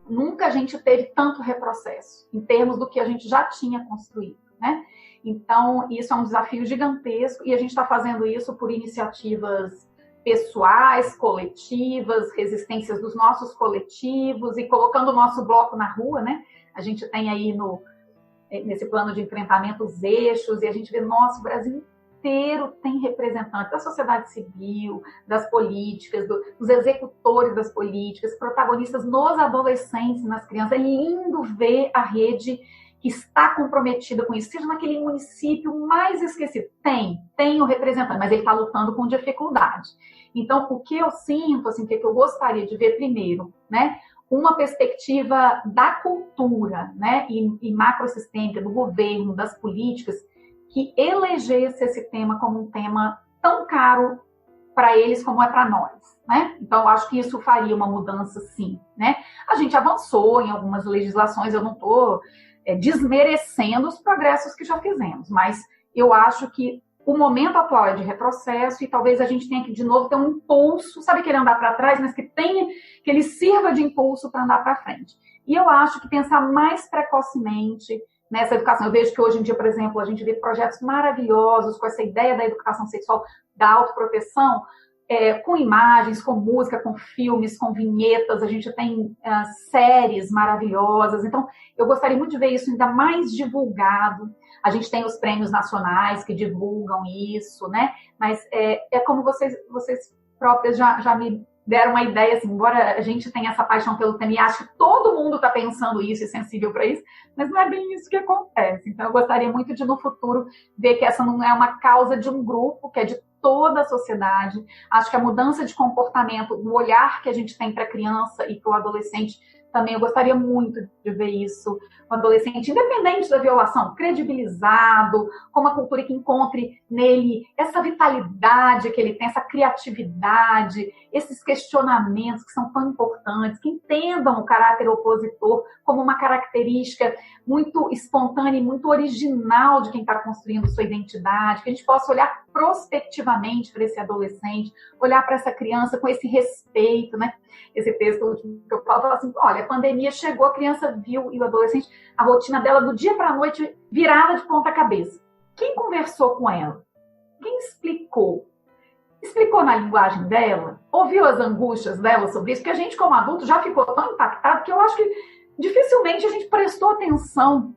F: nunca a gente teve tanto retrocesso em termos do que a gente já tinha construído, né? Então, isso é um desafio gigantesco e a gente está fazendo isso por iniciativas pessoais, coletivas, resistências dos nossos coletivos e colocando o nosso bloco na rua, né? A gente tem aí nesse plano de enfrentamento os eixos e a gente vê, nosso Brasil inteiro tem representantes da sociedade civil, das políticas, dos executores das políticas, protagonistas nos adolescentes, nas crianças. É lindo ver a rede que está comprometida com isso, seja naquele município mais esquecido. Tem o representante, mas ele está lutando com dificuldade. Então, o que eu sinto, assim, que eu gostaria de ver primeiro, né, uma perspectiva da cultura, né, e macrosistêmica, do governo, das políticas, que elegesse esse tema como um tema tão caro para eles como é para nós, né? Então, eu acho que isso faria uma mudança, sim, né? A gente avançou em algumas legislações, eu não estou desmerecendo os progressos que já fizemos, mas eu acho que o momento atual é de retrocesso e talvez a gente tenha que, de novo, ter um impulso, sabe, aquele andar para trás, mas que ele sirva de impulso para andar para frente. E eu acho que pensar mais precocemente nessa educação. Eu vejo que hoje em dia, por exemplo, a gente vê projetos maravilhosos com essa ideia da educação sexual, da autoproteção, com imagens, com música, com filmes, com vinhetas, a gente tem séries maravilhosas. Então, eu gostaria muito de ver isso ainda mais divulgado. A gente tem os prêmios nacionais que divulgam isso, né? Mas é como vocês próprias já me deram uma ideia, assim, embora a gente tenha essa paixão pelo tema e acho que todo mundo está pensando isso e sensível para isso, mas não é bem isso que acontece. Então, eu gostaria muito de, no futuro, ver que essa não é uma causa de um grupo, que é de toda a sociedade. Acho que a mudança de comportamento, o olhar que a gente tem para a criança e para o adolescente, também eu gostaria muito de ver isso. O adolescente, independente da violação, credibilizado, com uma cultura que encontre nele essa vitalidade que ele tem, essa criatividade, esses questionamentos que são tão importantes, que entendam o caráter opositor como uma característica muito espontânea e muito original de quem está construindo sua identidade, que a gente possa olhar prospectivamente para esse adolescente, olhar para essa criança com esse respeito, né? Esse texto último que eu falo assim, olha, a pandemia chegou, a criança viu, e o adolescente, a rotina dela do dia para a noite virada de ponta cabeça. Quem conversou com ela? Quem explicou? Explicou na linguagem dela? Ouviu as angústias dela sobre isso? Porque a gente, como adulto, já ficou tão impactado que eu acho que dificilmente a gente prestou atenção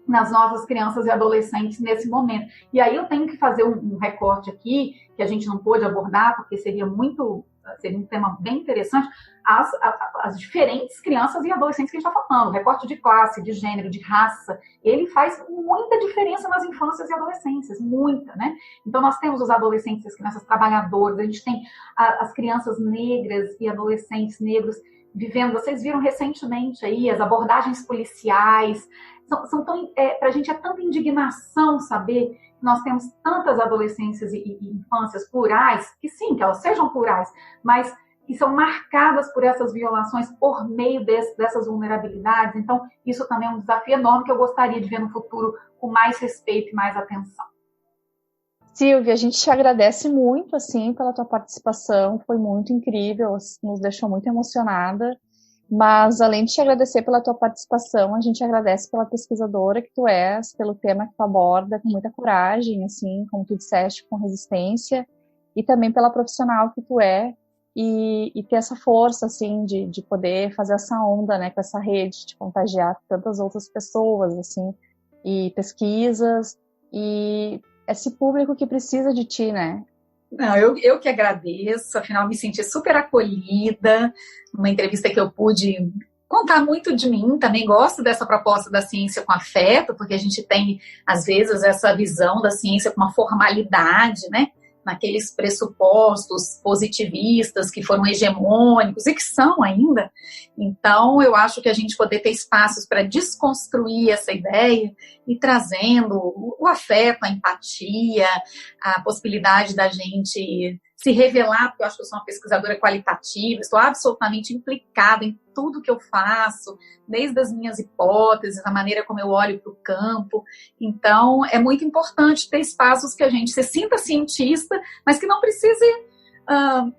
F: nas nossas crianças e adolescentes nesse momento. E aí eu tenho que fazer um recorte aqui, que a gente não pôde abordar, porque seria um tema bem interessante, as diferentes crianças e adolescentes que a gente está falando. O recorte de classe, de gênero, de raça, ele faz muita diferença nas infâncias e adolescências, muita, né? Então, nós temos os adolescentes, as crianças trabalhadoras, a gente tem as crianças negras e adolescentes negros vivendo, vocês viram recentemente aí as abordagens policiais, para a gente é tanta indignação saber que nós temos tantas adolescências e infâncias plurais, que sim, que elas sejam plurais, mas que são marcadas por essas violações por meio dessas vulnerabilidades. Então, isso também é um desafio enorme que eu gostaria de ver no futuro com mais respeito e mais atenção.
D: Silvia, a gente te agradece muito, assim, pela tua participação, foi muito incrível, nos deixou muito emocionada, mas além de te agradecer pela tua participação, a gente agradece pela pesquisadora que tu és, pelo tema que tu aborda com muita coragem, assim, como tu disseste, com resistência, e também pela profissional que tu é, e ter essa força, assim, de poder fazer essa onda, né, com essa rede, de contagiar tantas outras pessoas, assim, e pesquisas, e esse público que precisa de ti, né?
G: Não, eu que agradeço, afinal me senti super acolhida, numa entrevista que eu pude contar muito de mim, também gosto dessa proposta da ciência com afeto, porque a gente tem, às vezes, essa visão da ciência com uma formalidade, né? Naqueles pressupostos positivistas que foram hegemônicos e que são ainda. Então, eu acho que a gente poder ter espaços para desconstruir essa ideia e trazendo o afeto, a empatia, a possibilidade da gente se revelar, porque eu acho que eu sou uma pesquisadora qualitativa, estou absolutamente implicada em tudo que eu faço, desde as minhas hipóteses, a maneira como eu olho para o campo. Então, é muito importante ter espaços que a gente se sinta cientista, mas que não precise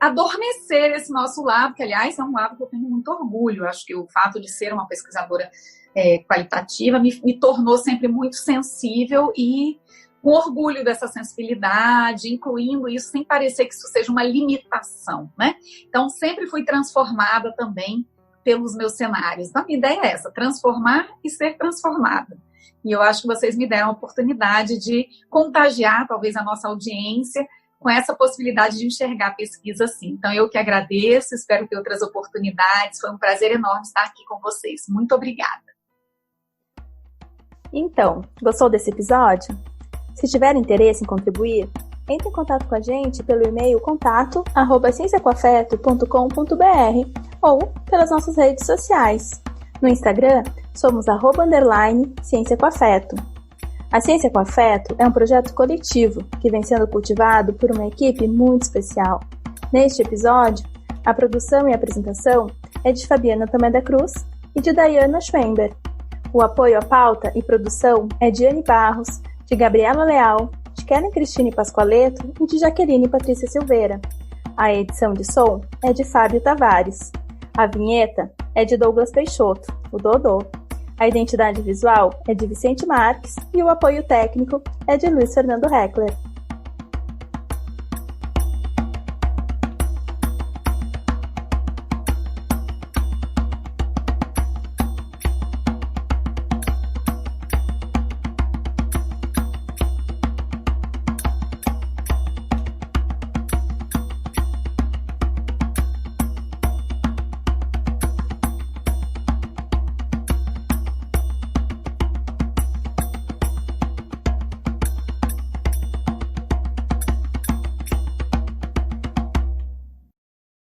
G: adormecer esse nosso lado, que, aliás, é um lado que eu tenho muito orgulho. Eu acho que o fato de ser uma pesquisadora qualitativa me tornou sempre muito sensível e com orgulho dessa sensibilidade, incluindo isso sem parecer que isso seja uma limitação, né? Então, sempre fui transformada também pelos meus cenários. Então, a minha ideia é essa, transformar e ser transformada. E eu acho que vocês me deram a oportunidade de contagiar, talvez, a nossa audiência com essa possibilidade de enxergar a pesquisa assim. Então, eu que agradeço, espero ter outras oportunidades. Foi um prazer enorme estar aqui com vocês. Muito obrigada.
C: Então, gostou desse episódio? Se tiver interesse em contribuir, entre em contato com a gente pelo e-mail contato@cienciacoafeto.com.br ou pelas nossas redes sociais. No Instagram, somos @Ciência com Afeto. A Ciência com Afeto é um projeto coletivo que vem sendo cultivado por uma equipe muito especial. Neste episódio, a produção e apresentação é de Fabiana Tomé da Cruz e de Dayana Schwember. O apoio à pauta e produção é de Anne Barros, de Gabriela Leal, de Kellen Cristine Pascoaleto e de Jaqueline Patrícia Silveira. A edição de som é de Fábio Tavares. A vinheta é de Douglas Peixoto, o Dodô. A identidade visual é de Vicente Marques e o apoio técnico é de Luiz Fernando Heckler.